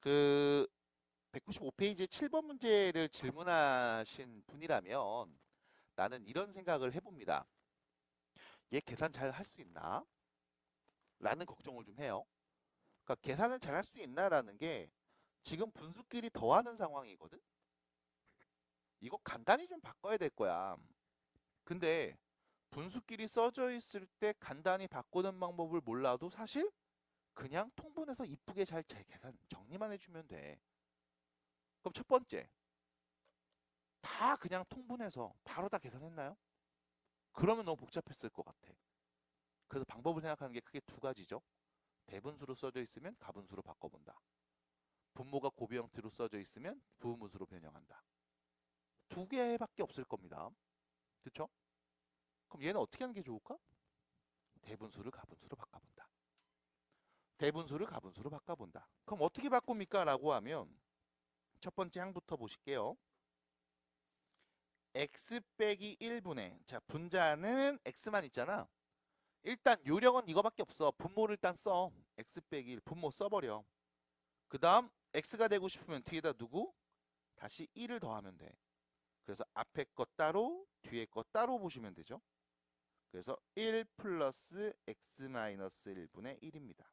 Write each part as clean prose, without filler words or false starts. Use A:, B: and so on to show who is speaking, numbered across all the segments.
A: 그 195페이지 7번 문제를 질문하신 분이라면 나는 이런 생각을 해봅니다. 얘 계산 잘 할 수 있나? 라는 걱정을 좀 해요. 그러니까 계산을 잘 할 수 있나라는 게 지금 분수끼리 더하는 상황이거든? 이거 간단히 좀 바꿔야 될 거야. 근데 분수끼리 써져 있을 때 간단히 바꾸는 방법을 몰라도 사실 그냥 통분해서 이쁘게 잘 계산 정리만 해주면 돼. 그럼 첫 번째, 다 그냥 통분해서 바로 다 계산했나요? 그러면 너무 복잡했을 것 같아. 그래서 방법을 생각하는 게 크게 두 가지죠. 대분수로 써져 있으면 가분수로 바꿔본다. 분모가 고비 형태로 써져 있으면 부분수로 변형한다. 두 개밖에 없을 겁니다. 그쵸? 그럼 얘는 어떻게 하는 게 좋을까? 대분수를 가분수로 바꿔본다. 대분수를 가분수로 바꿔본다. 그럼 어떻게 바꿉니까? 라고 하면 첫 번째 항부터 보실게요. x 빼기 1분의 자 분자는 x만 있잖아. 일단 요령은 이거밖에 없어. 분모를 일단 써. x 빼기 1 분모 써버려. 그 다음 x가 되고 싶으면 뒤에다 두고 다시 1을 더하면 돼. 그래서 앞에 거 따로 뒤에 거 따로 보시면 되죠. 그래서 1 플러스 x 마이너스 1분의 1입니다.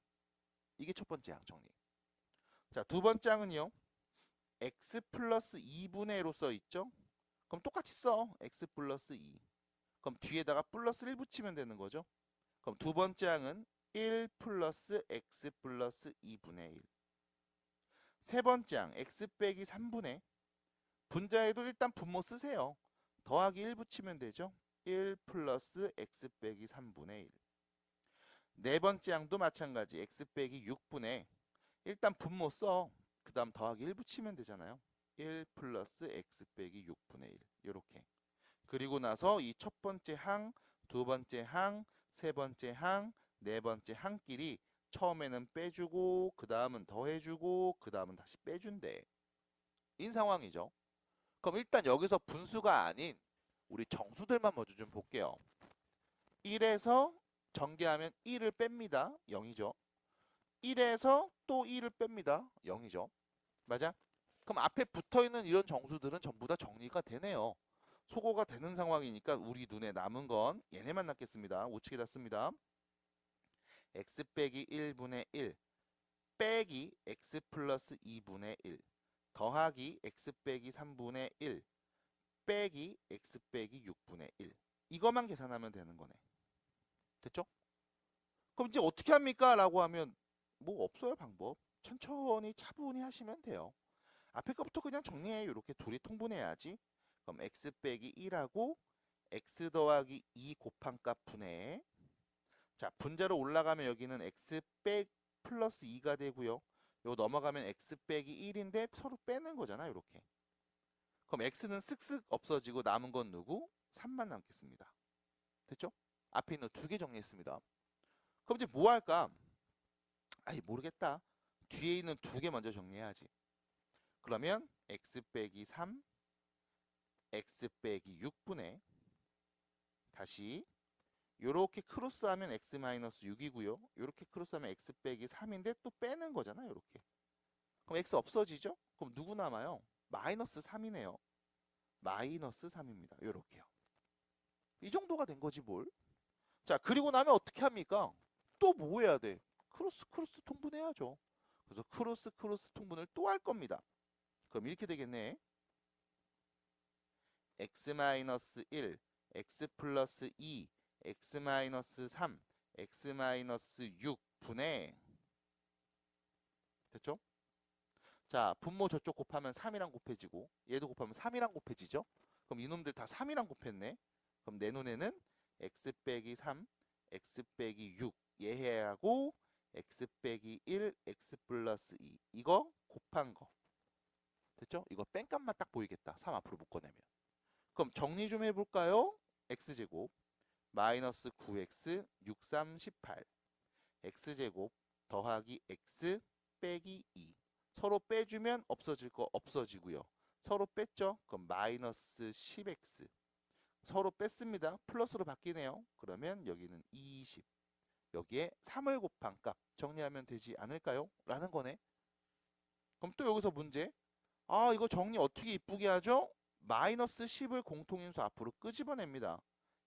A: 이게 첫 번째 항 정리. 자, 두 번째 항은요. x 플러스 2분의 1로 써 있죠. 그럼 똑같이 써. x 플러스 2. 그럼 뒤에다가 플러스 1 붙이면 되는 거죠. 그럼 두 번째 항은 1 플러스 x 플러스 2분의 1. 세 번째 항 x 빼기 3분의 분자에도 일단 분모 쓰세요. 더하기 1 붙이면 되죠. 1 플러스 x 빼기 3분의 1. 네 번째 항도 마찬가지 x 빼기 6분의 일단 분모 써. 그 다음 더하기 1 붙이면 되잖아요. 1 플러스 x 빼기 6분의 1 이렇게. 그리고 나서 이 첫 번째 항, 두 번째 항, 세 번째 항, 네 번째 항끼리 처음에는 빼주고 그 다음은 더해주고 그 다음은 다시 빼준대. 인 상황이죠. 그럼 일단 여기서 분수가 아닌 우리 정수들만 먼저 좀 볼게요. 1에서 전개하면 1을 뺍니다. 0이죠. 1에서 또 1을 뺍니다. 0이죠. 맞아? 그럼 앞에 붙어있는 이런 정수들은 전부 다 정리가 되네요. 소거가 되는 상황이니까 우리 눈에 남은 건 얘네만 남겠습니다. 우측에 닿습니다. x 빼기 1분의 1 빼기 x 플러스 2분의 1 더하기 x 빼기 3분의 1 빼기 x 빼기 6분의 1 이것만 계산하면 되는 거네. 됐죠? 그럼 이제 어떻게 합니까? 라고 하면 뭐 없어요 방법. 천천히 차분히 하시면 돼요. 앞에 거부터 그냥 정리해. 이렇게 둘이 통분해야지. 그럼 x 빼기 1하고 x 더하기 2 곱한 값 분해. 자 분자로 올라가면 여기는 x 빼 플러스 2가 되고요. 요 넘어가면 x 빼기 1인데 서로 빼는 거잖아. 이렇게. 그럼 x는 쓱쓱 없어지고 남은 건 누구? 3만 남겠습니다. 됐죠? 앞에 있는 두 개 정리했습니다. 그럼 이제 뭐 할까? 아이 모르겠다. 뒤에 있는 두 개 먼저 정리해야지. 그러면 x 빼기 3, x 빼기 6분의 다시 요렇게 크로스하면 x 마이너스 6이고요. 요렇게 크로스하면 x 빼기 3인데 또 빼는 거잖아. 요렇게. 그럼 x 없어지죠? 그럼 누구 남아요? 마이너스 3이네요. 마이너스 3입니다. 요렇게요. 이 정도가 된 거지 뭘. 자 그리고 나면 어떻게 합니까? 또 뭐 해야 돼? 크로스 크로스 통분해야죠. 그래서 크로스 크로스 통분을 또 할 겁니다. 그럼 이렇게 되겠네. x 마이너스 1, x 플러스 2, x 마이너스 3, x 마이너스 6 분의 됐죠? 자 분모 저쪽 곱하면 3이랑 곱해지고 얘도 곱하면 3이랑 곱해지죠? 그럼 이놈들 다 3이랑 곱했네. 그럼 내 눈에는 x 빼기 3, x 빼기 6 얘하고 x 빼기 1, x 플러스 2 이거 곱한 거 됐죠? 이거 뺀값만 딱 보이겠다. 3 앞으로 묶어내면. 그럼 정리 좀 해볼까요? x제곱 마이너스 9x 6, 3, 18 x제곱 더하기 x 빼기 2 서로 빼주면 없어질 거 없어지고요. 서로 뺐죠? 그럼 마이너스 10x 서로 뺐습니다. 플러스로 바뀌네요. 그러면 여기는 20 여기에 3을 곱한 값 정리하면 되지 않을까요? 라는 거네. 그럼 또 여기서 문제. 아, 이거 정리 어떻게 이쁘게 하죠? 마이너스 10을 공통인수 앞으로 끄집어냅니다.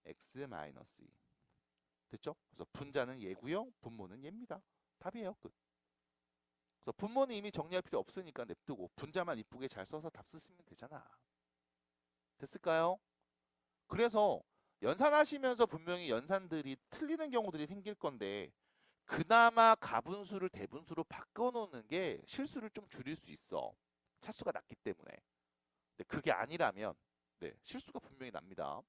A: x 마이너스 2. 됐죠? 그래서 분자는 얘고요. 분모는 얘입니다. 답이에요. 끝. 그래서 분모는 이미 정리할 필요 없으니까 냅두고 분자만 이쁘게 잘 써서 답 쓰시면 되잖아. 됐을까요? 그래서 연산하시면서 분명히 연산들이 틀리는 경우들이 생길 건데 그나마 가분수를 대분수로 바꿔놓는 게 실수를 좀 줄일 수 있어. 차수가 낮기 때문에. 근데 그게 아니라면 네, 실수가 분명히 납니다.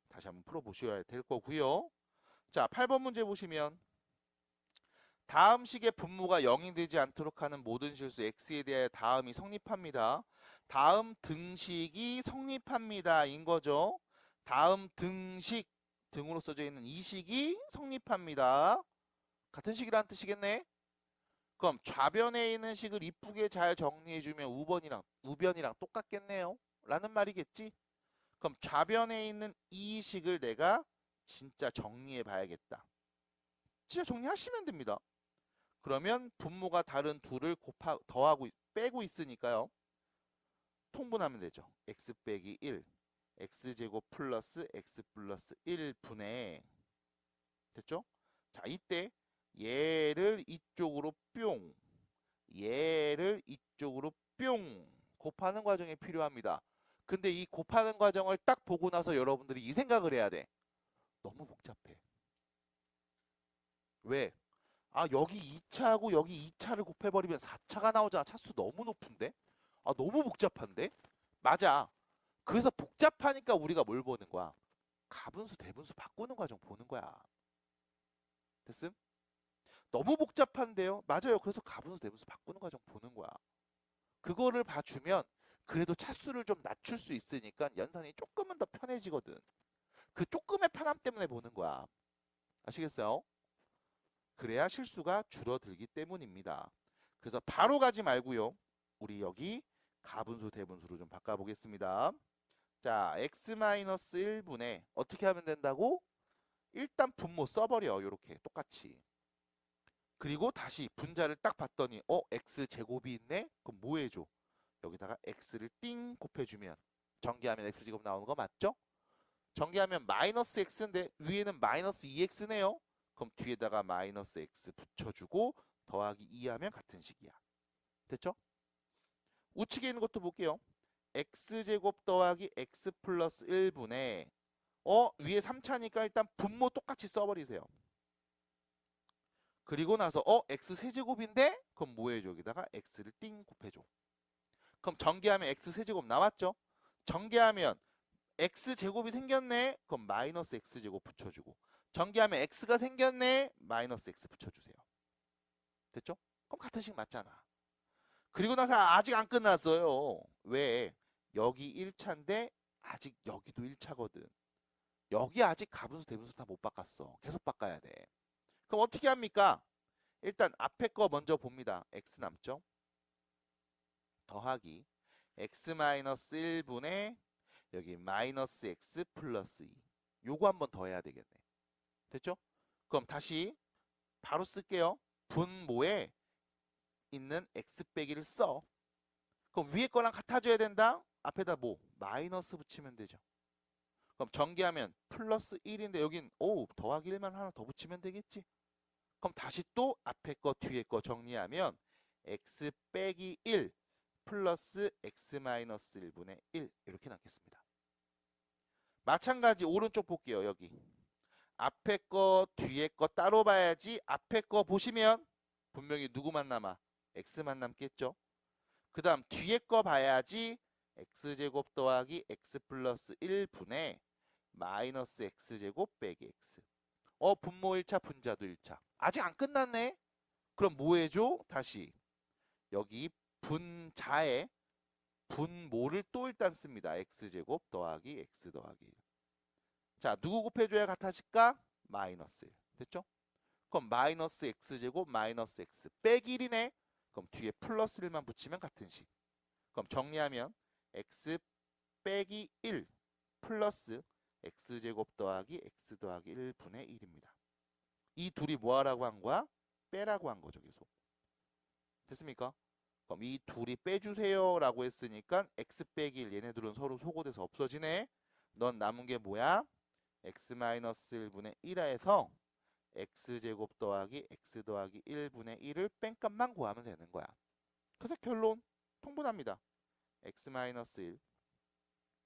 A: 다시 한번 풀어보셔야 될 거고요. 자, 8번 문제 보시면 다음 식의 분모가 0이 되지 않도록 하는 모든 실수 x에 대해 다음이 성립합니다. 다음 등식이 성립합니다. 인 거죠. 다음 등식, 등으로 써져 있는 이 식이 성립합니다. 같은 식이라는 뜻이겠네. 그럼 좌변에 있는 식을 이쁘게 잘 정리해주면 우변이랑 똑같겠네요. 라는 말이겠지. 그럼 좌변에 있는 이 식을 내가 진짜 정리해 봐야겠다. 진짜 정리하시면 됩니다. 그러면 분모가 다른 둘을 더하고 빼고 있으니까요. 통분하면 되죠. x 빼기 1, x제곱 플러스 x 플러스 1분의 됐죠? 자, 이때 얘를 이쪽으로 뿅, 얘를 이쪽으로 뿅 곱하는 과정이 필요합니다. 근데 이 곱하는 과정을 딱 보고 나서 여러분들이 이 생각을 해야 돼. 너무 복잡해. 왜? 아, 여기 2차하고 여기 2차를 곱해버리면 4차가 나오잖아. 차수 너무 높은데? 아, 너무 복잡한데? 맞아. 그래서 복잡하니까 우리가 뭘 보는 거야? 가분수, 대분수 바꾸는 과정 보는 거야. 됐음? 너무 복잡한데요? 맞아요. 그래서 가분수, 대분수 바꾸는 과정 보는 거야. 그거를 봐주면 그래도 차수를 좀 낮출 수 있으니까 연산이 조금은 더 편해지거든. 그 조금의 편함 때문에 보는 거야. 아시겠어요? 그래야 실수가 줄어들기 때문입니다. 그래서 바로 가지 말고요. 우리 여기 가분수, 대분수로 좀 바꿔보겠습니다. 자, x-1분의 어떻게 하면 된다고? 일단 분모 써버려. 이렇게 똑같이. 그리고 다시 분자를 딱 봤더니 x제곱이 있네? 그럼 뭐 해줘? 여기다가 x를 띵 곱해주면 전개하면 x제곱 나오는 거 맞죠? 전개하면 마이너스 x인데 위에는 마이너스 2x네요. 그럼 뒤에다가 마이너스 x 붙여주고 더하기 2 하면 같은 식이야. 됐죠? 우측에 있는 것도 볼게요. x제곱 더하기 x 플러스 1분의 위에 3차니까 일단 분모 똑같이 써버리세요. 그리고 나서 x 세제곱인데 그럼 뭐 해줘? 여기다가 x를 띵 곱해줘. 그럼 전개하면 x 세제곱 나왔죠? 전개하면 x제곱이 생겼네? 그럼 마이너스 x제곱 붙여주고 전개하면 x가 생겼네? 마이너스 x 붙여주세요. 됐죠? 그럼 같은 식 맞잖아. 그리고 나서 아직 안 끝났어요. 왜? 여기 1차인데 아직 여기도 1차거든. 여기 아직 가분수 대분수 다 못 바꿨어. 계속 바꿔야 돼. 그럼 어떻게 합니까? 일단 앞에 거 먼저 봅니다. x 남죠? 더하기 x-1분의 여기 마이너스 x 플러스 2. 요거 한번 더 해야 되겠네. 됐죠? 그럼 다시 바로 쓸게요. 분모에 있는 x 빼기를 써. 그럼 위에 거랑 같아져야 된다? 앞에다 뭐? 마이너스 붙이면 되죠. 그럼 전개하면 플러스 1인데 여긴 더하기 1만 하나 더 붙이면 되겠지? 그럼 다시 또 앞에 거 뒤에 거 정리하면 x 빼기 1 플러스 x 마이너스 1분의 1 이렇게 남겠습니다. 마찬가지 오른쪽 볼게요. 여기 앞에 거 뒤에 거 따로 봐야지. 앞에 거 보시면 분명히 누구만 남아? x만 남겠죠. 그 다음 뒤에 거 봐야지. x제곱 더하기 x 플러스 1분의 마이너스 x제곱 빼기 x. 분모 1차 분자도 1차. 아직 안 끝났네. 그럼 뭐 해줘? 다시 여기 분자에 분모를 또 일단 씁니다. x제곱 더하기 x 더하기 1. 자, 누구 곱해줘야 같아질까? 마이너스 1. 됐죠? 그럼 마이너스 x제곱 마이너스 x 빼기 1이네. 그럼 뒤에 플러스 1만 붙이면 같은 식. 그럼 정리하면 x 빼기 1 플러스 x제곱 더하기 x 더하기 1분의 1입니다. 이 둘이 뭐 하라고 한 거야? 빼라고 한 거죠. 계속. 됐습니까? 그럼 이 둘이 빼주세요 라고 했으니까 x 빼기 1 얘네들은 서로 소거돼서 없어지네. 넌 남은 게 뭐야? x-1분의 1에서 x제곱 더하기 x 더하기 1분의 1을 뺀값만 구하면 되는 거야. 그래서 결론 통분합니다. x-1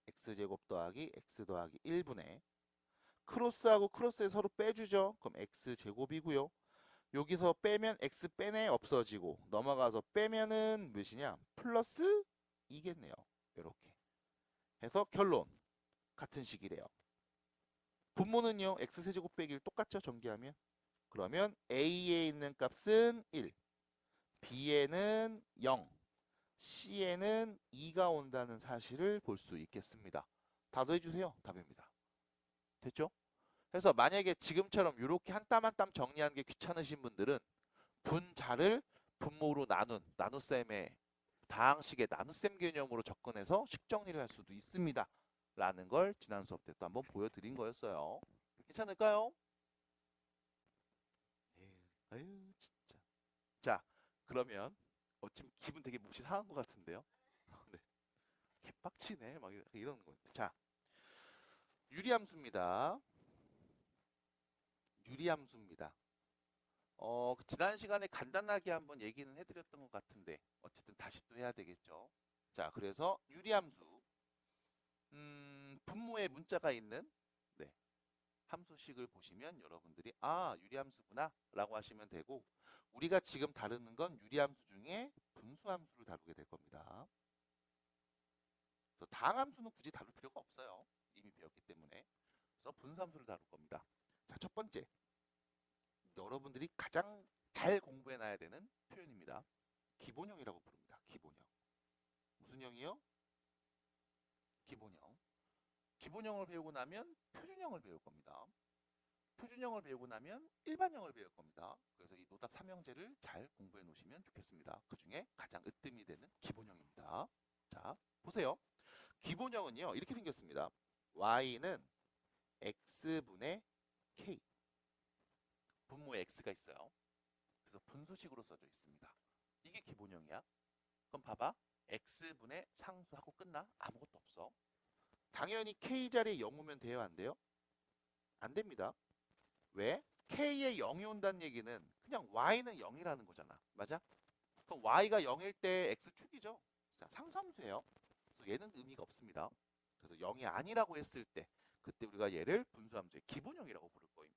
A: x제곱 더하기 x 더하기 1분의 크로스하고 크로스에 서로 빼주죠. 그럼 x제곱이고요. 여기서 빼면 x 빼내 없어지고 넘어가서 빼면은 몇이냐? 플러스 2겠네요. 이렇게 해서 결론 같은 식이래요. 분모는요. x세제곱 빼기 1 똑같죠? 전개하면. 그러면 a에 있는 값은 1, b에는 0, C에는 2가 온다는 사실을 볼 수 있겠습니다. 다 더해주세요. 답입니다. 됐죠? 그래서 만약에 지금처럼 이렇게 한 땀 한 땀 정리하는 게 귀찮으신 분들은 분자를 분모로 나눗셈의 다항식의 나눗셈 개념으로 접근해서 식 정리를 할 수도 있습니다. 라는 걸 지난 수업 때 또 한번 보여드린 거였어요. 괜찮을까요? 아유 진짜. 자 그러면 지금 기분 되게 몹시 상한 것 같은데요. 네. 개빡치네 막 이러는 거. 자 유리함수입니다. 유리함수입니다. 지난 시간에 간단하게 한번 얘기는 해드렸던 것 같은데 어쨌든 다시 또 해야 되겠죠. 자 그래서 유리함수 분모에 문자가 있는 네, 함수식을 보시면 여러분들이 아 유리함수구나 라고 하시면 되고 우리가 지금 다루는 건 유리함수 중에 분수함수를 다루게 될 겁니다. 그래서 다항함수는 굳이 다룰 필요가 없어요. 이미 배웠기 때문에. 그래서 분수함수를 다룰 겁니다. 자, 첫 번째. 여러분들이 가장 잘 공부해놔야 되는 표현입니다. 기본형이라고 부릅니다. 기본형. 무슨 형이요? 기본형. 기본형을 배우고 나면 표준형을 배울 겁니다. 표준형을 배우고 나면 일반형을 배울 겁니다. 그래서 이 노답 3형제를 잘 공부해 놓으시면 좋겠습니다. 그 중에 가장 으뜸이 되는 기본형입니다. 자, 보세요. 기본형은요, 이렇게 생겼습니다. y는 x분의 k. 분모에 x가 있어요. 그래서 분수식으로 써져 있습니다. 이게 기본형이야. 그럼 봐봐. x분의 상수하고 끝나? 아무것도 없어. 당연히 k 자리에 0 오면 돼요? 안 돼요? 안 됩니다. 왜? k에 0이 온다는 얘기는 그냥 y는 0이라는 거잖아. 맞아? 그럼 y가 0일 때 x축이죠. 자, 상수함수예요. 그래서 얘는 의미가 없습니다. 그래서 0이 아니라고 했을 때 그때 우리가 얘를 분수함수의 기본형이라고 부를 거예요.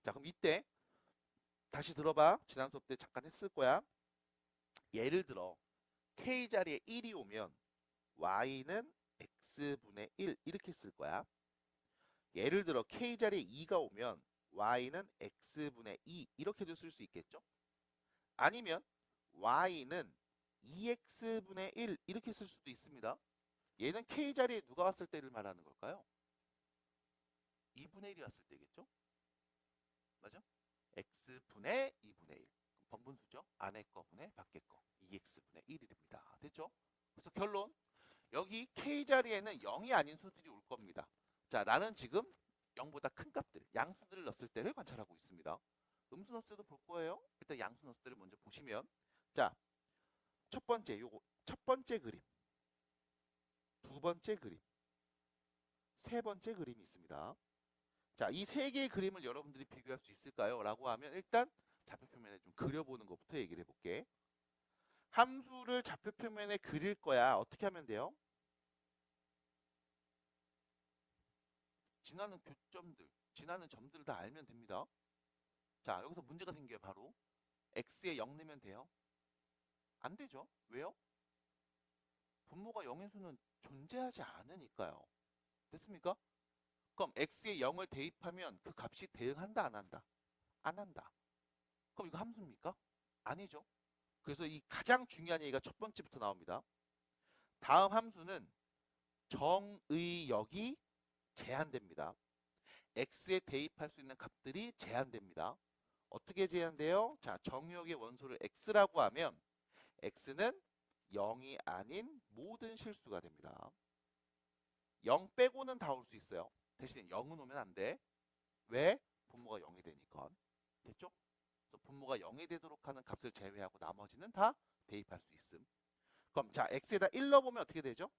A: 자, 그럼 이때 다시 들어봐. 지난 수업 때 잠깐 했을 거야. 예를 들어 k 자리에 1이 오면 y는 x분의 1 이렇게 쓸 거야. 예를 들어 k 자리에 2가 오면 y는 x분의 2 이렇게도 쓸 수 있겠죠? 아니면 y는 2x분의 1 이렇게 쓸 수도 있습니다. 얘는 k 자리에 누가 왔을 때를 말하는 걸까요? 2분의 1이 왔을 때겠죠? 맞아? x분의 2분의 1. 번분수죠? 안에 거 분의 밖에 거. 2x분의 1입니다. 됐죠? 그래서 결론. 여기 k 자리에는 0이 아닌 수들이 올 겁니다. 자, 나는 지금 0보다 큰 값들, 양수들을 넣었을 때를 관찰하고 있습니다. 음수 넣었을 때도 볼 거예요. 일단 양수 넣었을 때를 먼저 보시면 자, 첫 번째 그림, 두 번째 그림, 세 번째 그림이 있습니다. 자, 이 세 개의 그림을 여러분들이 비교할 수 있을까요? 라고 하면 일단 좌표표면에 좀 그려보는 것부터 얘기를 해볼게. 함수를 좌표표면에 그릴 거야. 어떻게 하면 돼요? 지나는 교점들, 지나는 점들을 다 알면 됩니다. 자, 여기서 문제가 생겨요. 바로 x에 0 넣으면 돼요? 안 되죠. 왜요? 분모가 0인 수는 존재하지 않으니까요. 됐습니까? 그럼 x에 0을 대입하면 그 값이 대응한다 안 한다? 안 한다. 그럼 이거 함수입니까? 아니죠. 그래서 이 가장 중요한 얘기가 첫 번째부터 나옵니다. 다음 함수는 정의역이 제한됩니다. x에 대입할 수 있는 값들이 제한됩니다. 어떻게 제한돼요? 자, 정의역의 원소를 x라고 하면 x는 0이 아닌 모든 실수가 됩니다. 0 빼고는 다 올 수 있어요. 대신에 0은 오면 안 돼. 왜? 분모가 0이 되니까. 됐죠? 그래서 분모가 0이 되도록 하는 값을 제외하고 나머지는 다 대입할 수 있음. 그럼 자, x에다 1 넣어보면 어떻게 되죠?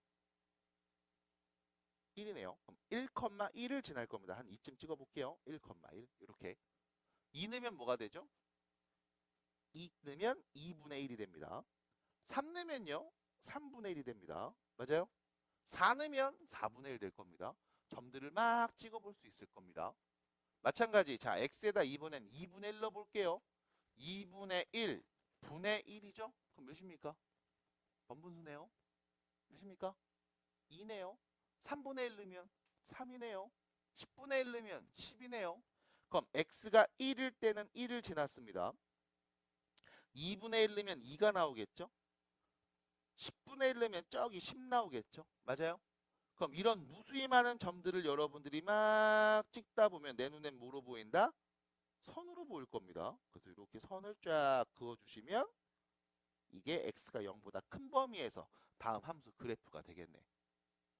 A: 1이네요. 그럼 1,1을 지날 겁니다. 한 2쯤 찍어볼게요. 1,1 이렇게. 2 넣으면 뭐가 되죠? 2 넣으면 2분의 1이 됩니다. 3 넣으면요 3분의 1이 됩니다. 맞아요? 4 넣으면 4분의 1 될 겁니다. 점들을 막 찍어볼 수 있을 겁니다. 마찬가지 자 x에다 이번엔 2분의 1 넣어볼게요. 2분의 1 분의 1이죠? 그럼 몇입니까? 번분수네요. 몇입니까? 2네요. 3분의 1 넣으면 3이네요. 10분의 1 넣으면 10이네요. 그럼 x가 1일 때는 1을 지났습니다. 2분의 1 넣으면 2가 나오겠죠? 10분의 1 넣으면 저기 10 나오겠죠? 맞아요? 그럼 이런 무수히 많은 점들을 여러분들이 막 찍다 보면 내 눈엔 뭐로 보인다? 선으로 보일 겁니다. 그래서 이렇게 선을 쫙 그어주시면 이게 x가 0보다 큰 범위에서 다음 함수 그래프가 되겠네.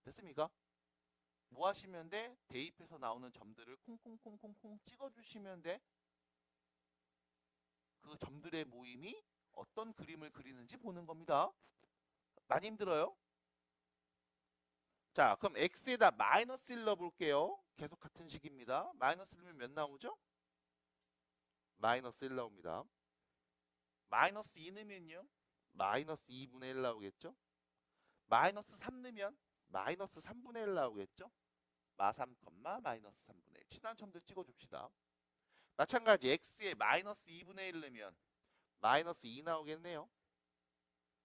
A: 됐습니까? 뭐 하시면 돼? 대입해서 나오는 점들을 콩콩콩콩콩 찍어주시면 돼. 그 점들의 모임이 어떤 그림을 그리는지 보는 겁니다. 많이 힘들어요? 자, 그럼 x에다 마이너스 1 넣어볼게요. 계속 같은 식입니다. 마이너스 1면 몇 나오죠? 마이너스 1 나옵니다. 마이너스 2 넣으면요? 마이너스 2분의 1 나오겠죠? 마이너스 3 넣으면 마이너스 3분의 1 나오겠죠? 마3, 마이너스 3분의 1. 친한 점들 찍어줍시다. 마찬가지 x에 마이너스 2분의 1 넣으면 마이너스 2 나오겠네요.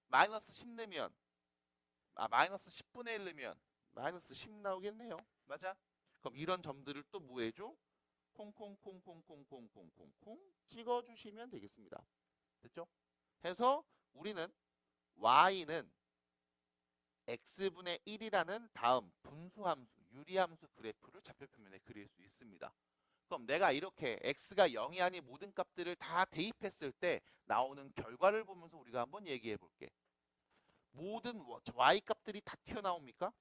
A: 마이너스 10 넣으면 마이너스 10분의 1 넣으면 마이너스 10 나오겠네요. 맞아? 그럼 이런 점들을 또 뭐 해줘? 콩콩콩콩콩콩콩콩콩 찍어주시면 되겠습니다. 됐죠? 해서 우리는 y는 x분의 1이라는 다음 분수함수, 유리함수 그래프를 좌표표면에 그릴 수 있습니다. 그럼 내가 이렇게 x가 0이 아닌 모든 값들을 다 대입했을 때 나오는 결과를 보면서 우리가 한번 얘기해 볼게. 모든 y 값들이 다 튀어나옵니까?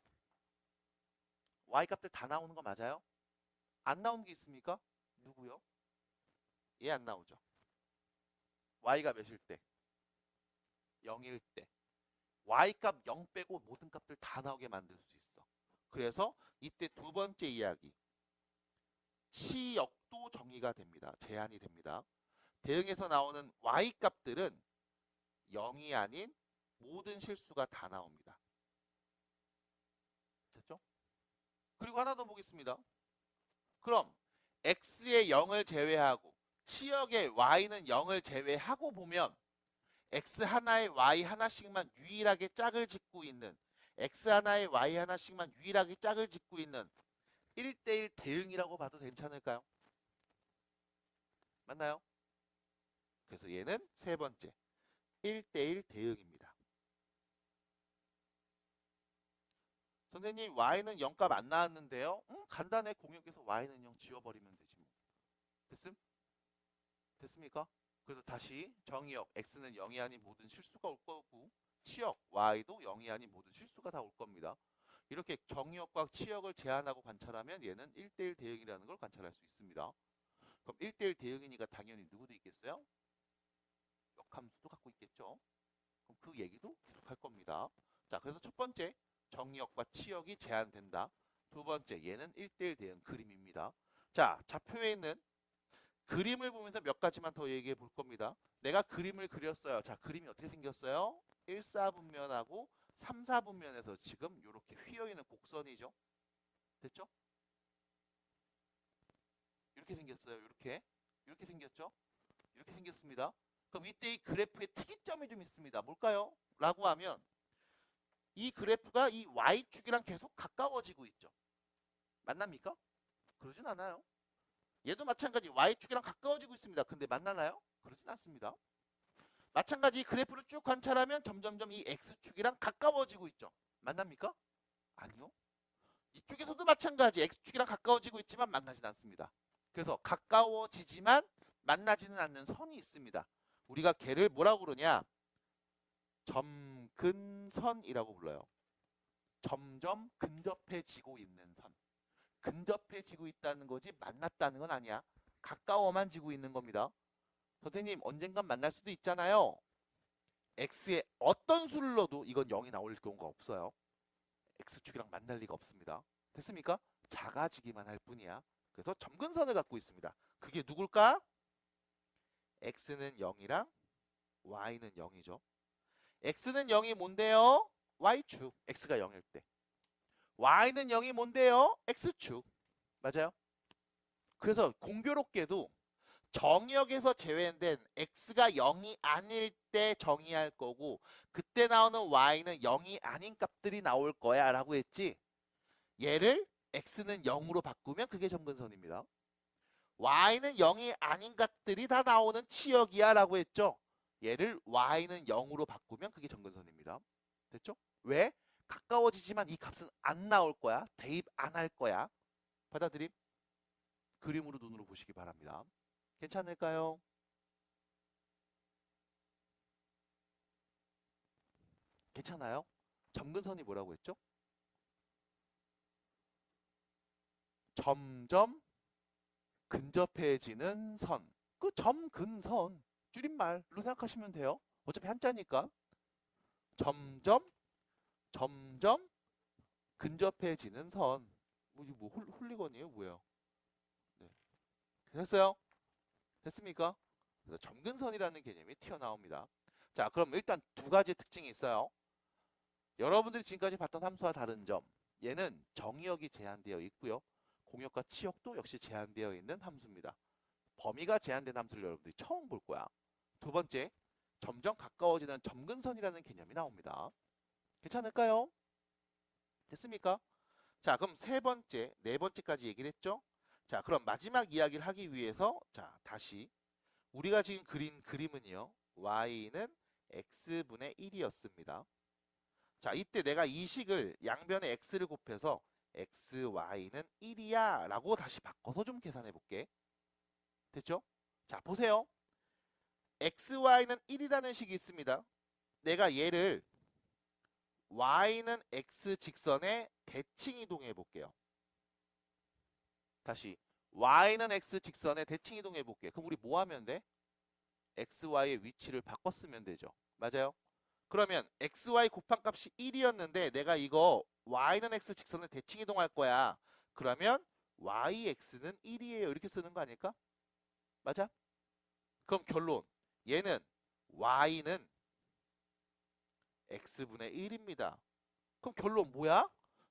A: y 값들 다 나오는 거 맞아요? 안 나오는 게 있습니까? 누구요? 얘 안 나오죠. y가 몇일 때? 0일 때. y값 0 빼고 모든 값들 다 나오게 만들 수 있어. 그래서 이때 두 번째 이야기. 치역도 정의가 됩니다. 제한이 됩니다. 대응에서 나오는 y값들은 0이 아닌 모든 실수가 다 나옵니다. 됐죠? 그리고 하나 더 보겠습니다. 그럼 x의 0을 제외하고 치역의 y는 0을 제외하고 보면 x 하나에 y 하나씩만 유일하게 짝을 짓고 있는 x 하나에 y 하나씩만 유일하게 짝을 짓고 있는 1대1 대응이라고 봐도 괜찮을까요? 맞나요? 그래서 얘는 세 번째 1대1 대응입니다. 선생님 y는 0값 안 나왔는데요? 간단해. 공역에서 y는 0 지워버리면 되지 뭐. 됐습니까? 그래서 다시 정의역 x는 0이 아닌 모든 실수가 올 거고 치역 y도 0이 아닌 모든 실수가 다 올 겁니다. 이렇게 정의역과 치역을 제한하고 관찰하면 얘는 1대1 대응이라는 걸 관찰할 수 있습니다. 그럼 1대1 대응이니까 당연히 누구도 있겠어요? 역함수도 갖고 있겠죠. 그럼 그 얘기도 계속 할 겁니다. 자, 그래서 첫 번째 정의역과 치역이 제한된다. 두 번째 얘는 1대1 대응 그림입니다. 자, 좌표에 있는 그림을 보면서 몇 가지만 더 얘기해 볼 겁니다. 내가 그림을 그렸어요. 자, 그림이 어떻게 생겼어요? 1사분면하고 3사분면에서 지금 이렇게 휘어있는 곡선이죠. 됐죠? 이렇게 생겼어요. 이렇게 생겼죠? 이렇게 생겼습니다. 그럼 이때 이 그래프의 특이점이 좀 있습니다. 뭘까요? 라고 하면 이 그래프가 이 y축이랑 계속 가까워지고 있죠. 만납니까? 그러진 않아요. 얘도 마찬가지 y축이랑 가까워지고 있습니다. 근데 만나나요? 그러진 않습니다. 마찬가지 그래프를 쭉 관찰하면 점점점 이 x축이랑 가까워지고 있죠. 만납니까? 아니요. 이쪽에서도 마찬가지 x축이랑 가까워지고 있지만 만나진 않습니다. 그래서 가까워지지만 만나지는 않는 선이 있습니다. 우리가 걔를 뭐라고 그러냐? 점근선이라고 불러요. 점점 근접해지고 있는 선. 근접해지고 있다는 거지 만났다는 건 아니야. 가까워만 지고 있는 겁니다. 선생님 언젠간 만날 수도 있잖아요. x에 어떤 수를 넣어도 이건 0이 나올 경우가 없어요. x축이랑 만날 리가 없습니다. 됐습니까? 작아지기만 할 뿐이야. 그래서 점근선을 갖고 있습니다. 그게 누굴까? x는 0이랑 y는 0이죠. x는 0이 뭔데요? y축. x가 0일 때. y는 0이 뭔데요? x축. 맞아요? 그래서 공교롭게도 정의역에서 제외된 x가 0이 아닐 때 정의할 거고 그때 나오는 y는 0이 아닌 값들이 나올 거야 라고 했지. 얘를 x는 0으로 바꾸면 그게 점근선입니다. y는 0이 아닌 값들이 다 나오는 치역이야 라고 했죠. 얘를 y는 0으로 바꾸면 그게 점근선입니다. 됐죠? 왜? 가까워지지만 이 값은 안 나올 거야. 대입 안 할 거야. 받아들임? 그림으로 눈으로 보시기 바랍니다. 괜찮을까요? 괜찮아요? 점근선이 뭐라고 했죠? 점점 근접해지는 선. 그 점근선. 줄임말로 생각하시면 돼요. 어차피 한자니까. 점점 근접해지는 선. 이거 뭐 훌리건이에요? 뭐예요? 네. 됐어요? 됐습니까? 그래서 점근선이라는 개념이 튀어나옵니다. 자, 그럼 일단 두 가지 특징이 있어요. 여러분들이 지금까지 봤던 함수와 다른 점. 얘는 정의역이 제한되어 있고요. 공역과 치역도 역시 제한되어 있는 함수입니다. 범위가 제한된 함수를 여러분들이 처음 볼 거야. 두 번째, 점점 가까워지는 점근선이라는 개념이 나옵니다. 괜찮을까요? 됐습니까? 자, 그럼 세 번째, 네 번째까지 얘기를 했죠? 자, 그럼 마지막 이야기를 하기 위해서 자, 다시 우리가 지금 그린 그림은요. y는 x분의 1이었습니다. 자, 이때 내가 이 식을 양변에 x를 곱해서 xy는 1이야 라고 다시 바꿔서 좀 계산해 볼게. 됐죠? 자, 보세요. xy는 1이라는 식이 있습니다. 내가 얘를 y는 x 직선에 대칭 이동해 볼게요. 다시 y는 x 직선에 대칭 이동해 볼게요. 그럼 우리 뭐 하면 돼? xy의 위치를 바꿨으면 되죠. 맞아요? 그러면 xy 곱한 값이 1이었는데 내가 이거 y는 x 직선에 대칭 이동할 거야. 그러면 yx는 1이에요. 이렇게 쓰는 거 아닐까? 맞아? 그럼 결론. 얘는 y는 x분의 1입니다. 그럼 결론 뭐야?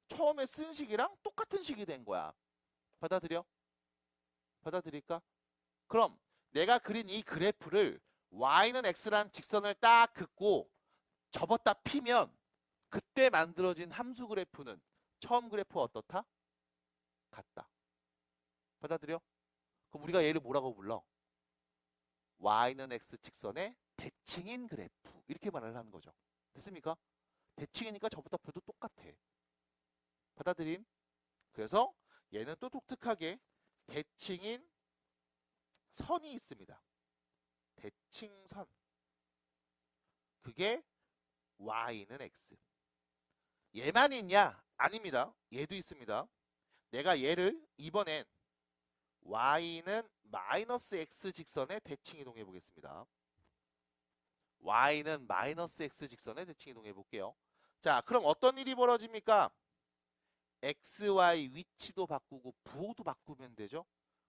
A: 처음에 쓴 식이랑 똑같은 식이 된 거야. 받아들여? 받아들일까? 그럼 내가 그린 이 그래프를 y는 x라는 직선을 딱 긋고 접었다 피면 그때 만들어진 함수 그래프는 처음 그래프와 어떻다? 같다. 받아들여? 그럼 우리가 얘를 뭐라고 불러? y는 x 직선의 대칭인 그래프. 이렇게 말을 하는 거죠. 됐습니까? 대칭이니까 저부터 펴도 똑같아. 받아들임? 그래서 얘는 또 독특하게 대칭인 선이 있습니다. 대칭선. 그게 y는 x. 얘만 있냐? 아닙니다. 얘도 있습니다. 내가 얘를 이번엔 y는 마이너스 x 직선에 대칭 이동해 보겠습니다. y는 마이너스 x 직선에 대칭 이동해 볼게요. 자, 그럼 어떤 일이 벌어집니까? xy 위치도 바꾸고 부호도 바꾸면 되죠.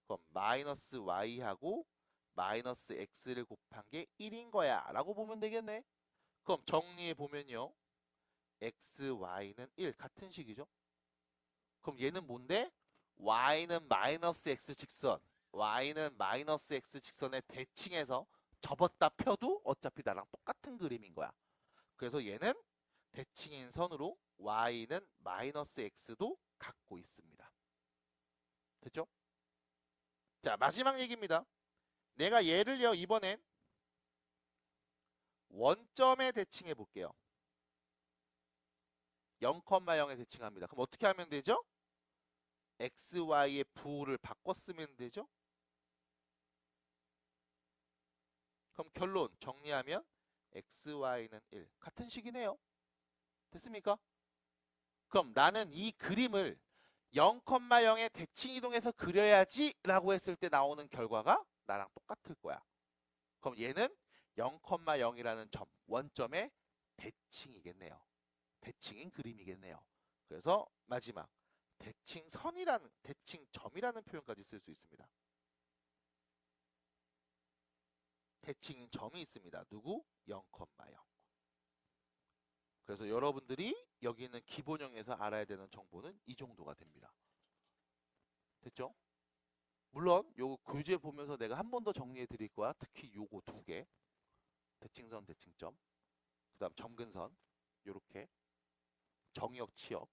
A: 그럼 마이너스 y하고 마이너스 x를 곱한 게 1인 거야 라고 보면 되겠네. 그럼 정리해 보면요. xy는 1 같은 식이죠. 그럼 얘는 뭔데? y는 마이너스 x 직선, y는 마이너스 x 직선에 대칭해서 접었다 펴도 어차피 나랑 똑같은 그림인 거야. 그래서 얘는 대칭인 선으로 y는 마이너스 x도 갖고 있습니다. 됐죠? 자, 마지막 얘기입니다. 내가 얘를요 이번엔 원점에 대칭해 볼게요. 0,0에 대칭합니다. 그럼 어떻게 하면 되죠? xy의 부호를 바꿔 쓰면 되죠? 그럼 결론 정리하면 xy는 1 같은 식이네요. 됐습니까? 그럼 나는 이 그림을 0,0에 대칭 이동해서 그려야지 라고 했을 때 나오는 결과가 나랑 똑같을 거야. 그럼 얘는 0,0이라는 점, 원점의 대칭이겠네요. 대칭인 그림이겠네요. 그래서 마지막 대칭점이라는 표현까지 쓸 수 있습니다. 대칭인 점이 있습니다. 누구? 0,0. 그래서 여러분들이 여기 있는 기본형에서 알아야 되는 정보는 이 정도가 됩니다. 됐죠? 물론 요거 교재 보면서 내가 한 번 더 정리해 드릴 거야. 특히 요거 두 개. 대칭선, 대칭점. 그 다음 점근선. 요렇게. 정역, 치역.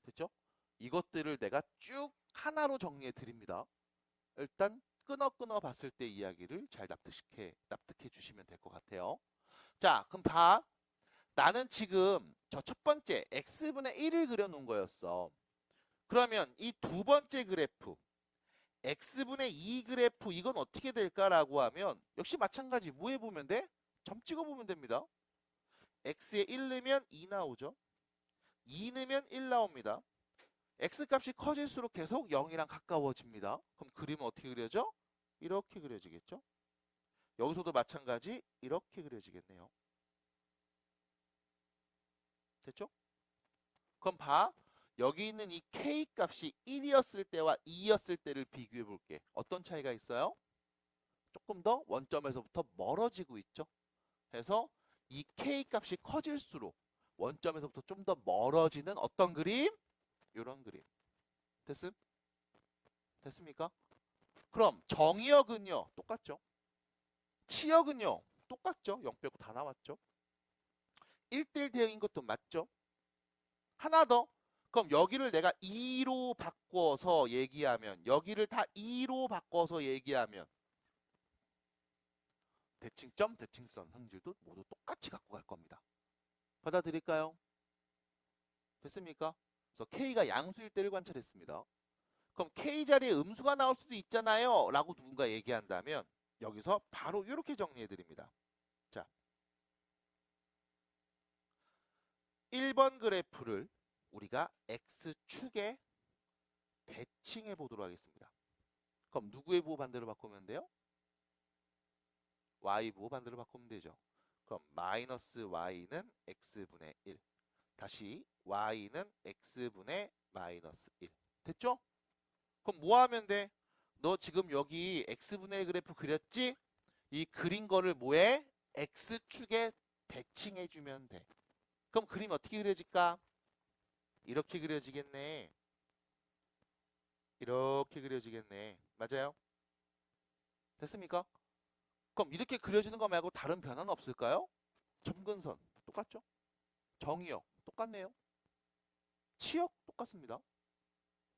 A: 됐죠? 이것들을 내가 쭉 하나로 정리해 드립니다. 일단 끊어 봤을 때 이야기를 잘 납득해 주시면 될 것 같아요. 자, 그럼 봐. 나는 지금 저 첫 번째 x분의 1을 그려놓은 거였어. 그러면 이 두 번째 그래프 x분의 2 그래프 이건 어떻게 될까라고 하면 역시 마찬가지 뭐 해보면 돼? 점 찍어보면 됩니다. x에 1 넣으면 2 나오죠. 2 넣으면 1 나옵니다. x값이 커질수록 계속 0이랑 가까워집니다. 그럼 그림은 어떻게 그려져? 이렇게 그려지겠죠. 여기서도 마찬가지 이렇게 그려지겠네요. 됐죠? 그럼 봐. 여기 있는 이 k값이 1이었을 때와 2였을 때를 비교해 볼게. 어떤 차이가 있어요? 조금 더 원점에서부터 멀어지고 있죠. 그래서 이 k값이 커질수록 원점에서부터 좀 더 멀어지는 어떤 그림? 이런 그림. 됐습니까? 그럼 정의역은요? 똑같죠. 치역은요? 똑같죠. 0 빼고 다 나왔죠. 1대1 대응인 것도 맞죠. 하나 더. 그럼 여기를 내가 2로 바꿔서 얘기하면 여기를 다 2로 바꿔서 얘기하면 대칭점, 대칭선 성질도 모두 똑같이 갖고 갈 겁니다. 받아들일까요? 됐습니까? 그래서 K가 양수일 때를 관찰했습니다. 그럼 K 자리에 음수가 나올 수도 있잖아요 라고 누군가 얘기한다면 여기서 바로 이렇게 정리해 드립니다. 자, 1번 그래프를 우리가 X축에 대칭해 보도록 하겠습니다. 그럼 누구의 부호 반대로 바꾸면 돼요? Y 부호 반대로 바꾸면 되죠. 그럼 마이너스 Y는 X분의 1. 다시 Y는 X분의 마이너스 1. 됐죠? 그럼 뭐 하면 돼? 너 지금 여기 X분의 1 그래프 그렸지? 이 그린 거를 뭐해? X축에 대칭해 주면 돼. 그럼 그림 어떻게 그려질까? 이렇게 그려지겠네. 이렇게 그려지겠네. 맞아요? 됐습니까? 그럼 이렇게 그려지는 거 말고 다른 변화는 없을까요? 점근선 똑같죠? 정의역 똑같네요. 치역 똑같습니다.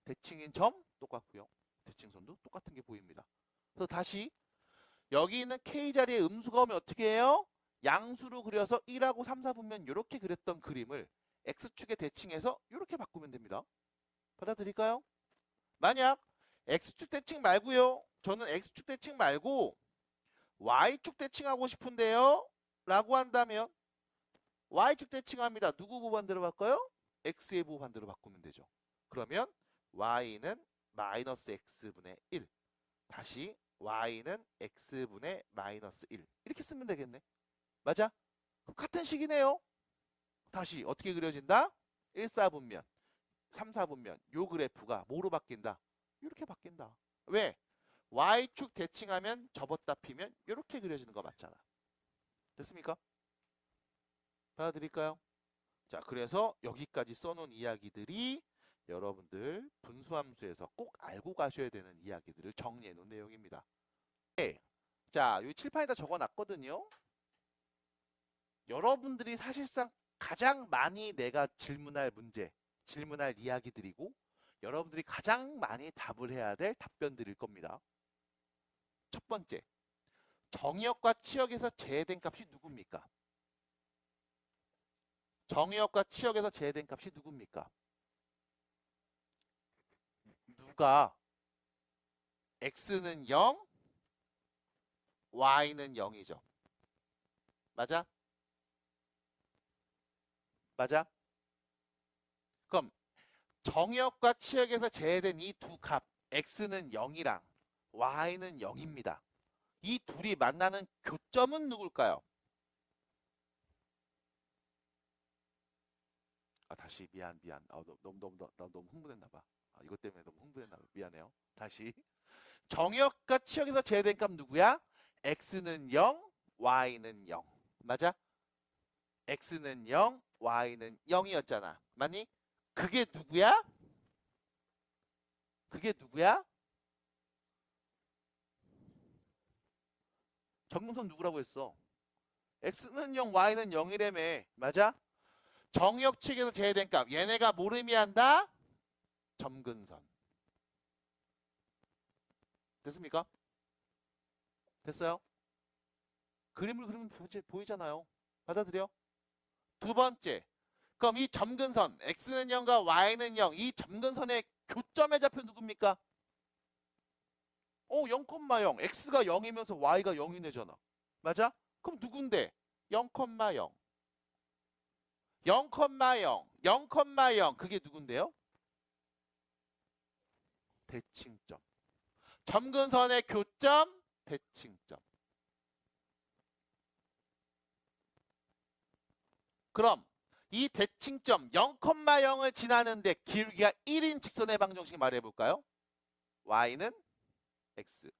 A: 대칭인 점 똑같고요. 대칭선도 똑같은 게 보입니다. 그래서 다시 여기 있는 K 자리에 음수가 오면 어떻게 해요? 양수로 그려서 1하고 3, 4분면 이렇게 그렸던 그림을 X축에 대칭해서 이렇게 바꾸면 됩니다. 받아들일까요? 만약 X축 대칭 말고요. 저는 X축 대칭 말고 Y축 대칭하고 싶은데요. 라고 한다면 Y축 대칭합니다. 누구 부호 반대로 바꿔요? X의 부호 반대로 바꾸면 되죠. 그러면 Y는 마이너스 X분의 1. 다시 Y는 X분의 마이너스 1. 이렇게 쓰면 되겠네. 맞아? 그럼 같은 식이네요. 다시 어떻게 그려진다? 1, 4분면, 3, 4분면 요 그래프가 뭐로 바뀐다? 이렇게 바뀐다. 왜? Y축 대칭하면 접었다 피면 이렇게 그려지는 거 맞잖아. 됐습니까? 받아들일까요? 자, 그래서 여기까지 써놓은 이야기들이 여러분들 분수함수에서 꼭 알고 가셔야 되는 이야기들을 정리해 놓은 내용입니다. 네. 자, 이 칠판에다 적어놨거든요. 여러분들이 사실상 가장 많이 내가 질문할 문제, 질문할 이야기들이고 여러분들이 가장 많이 답을 해야 될 답변들일 겁니다. 첫 번째, 정의역과 치역에서 제외된 값이 누굽니까? 정의역과 치역에서 제외된 값이 누굽니까? 누가 x는 0, y는 0이죠. 맞아? 맞아? 그럼 정의역과 치역에서 제외된 이 두 값 x는 0이랑 y는 0입니다. 이 둘이 만나는 교점은 누굴까요? 다시 미안. 나 너무 흥분했나 봐. 이것 때문에 너무 흥분했나 봐. 미안해요. 다시. 정역과 치역에서 제외된 값 누구야? x는 0, y는 0. 맞아? x는 0, y는 0이었잖아. 맞니? 그게 누구야? 그게 누구야? 정근선 누구라고 했어? x는 0, y는 0이라며. 맞아? 정역 측에서 제외된 값. 얘네가 뭘 의미한다? 점근선. 됐습니까? 됐어요? 그림을 그리면 보이잖아요. 받아들여? 두 번째. 그럼 이 점근선 x는 0과 y는 0. 이 점근선의 교점의 좌표 누굽니까? 0,0. x가 0이면서 y가 0이네잖아. 맞아? 그럼 누군데? 0,0. 0,0. 0,0. 그게 누군데요? 대칭점. 점근선의 교점, 대칭점. 그럼 이 대칭점 0,0을 지나는데 기울기가 1인 직선의 방정식 말해볼까요? y는 x.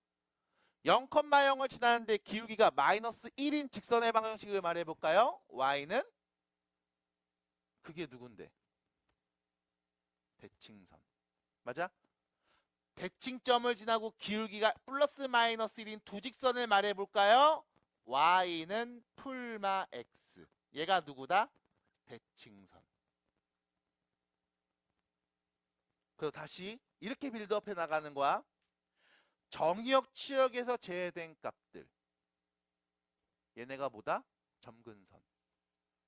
A: 0,0을 지나는데 기울기가 마이너스 1인 직선의 방정식을 말해볼까요? y는 그게 누군데? 대칭선. 맞아? 대칭점을 지나고 기울기가 플러스 마이너스 1인 두 직선을 말해볼까요? y는 풀마 x. 얘가 누구다? 대칭선. 그래서 다시 이렇게 빌드업해 나가는 거야. 정역 치역에서 제외된 값들. 얘네가 뭐다? 점근선.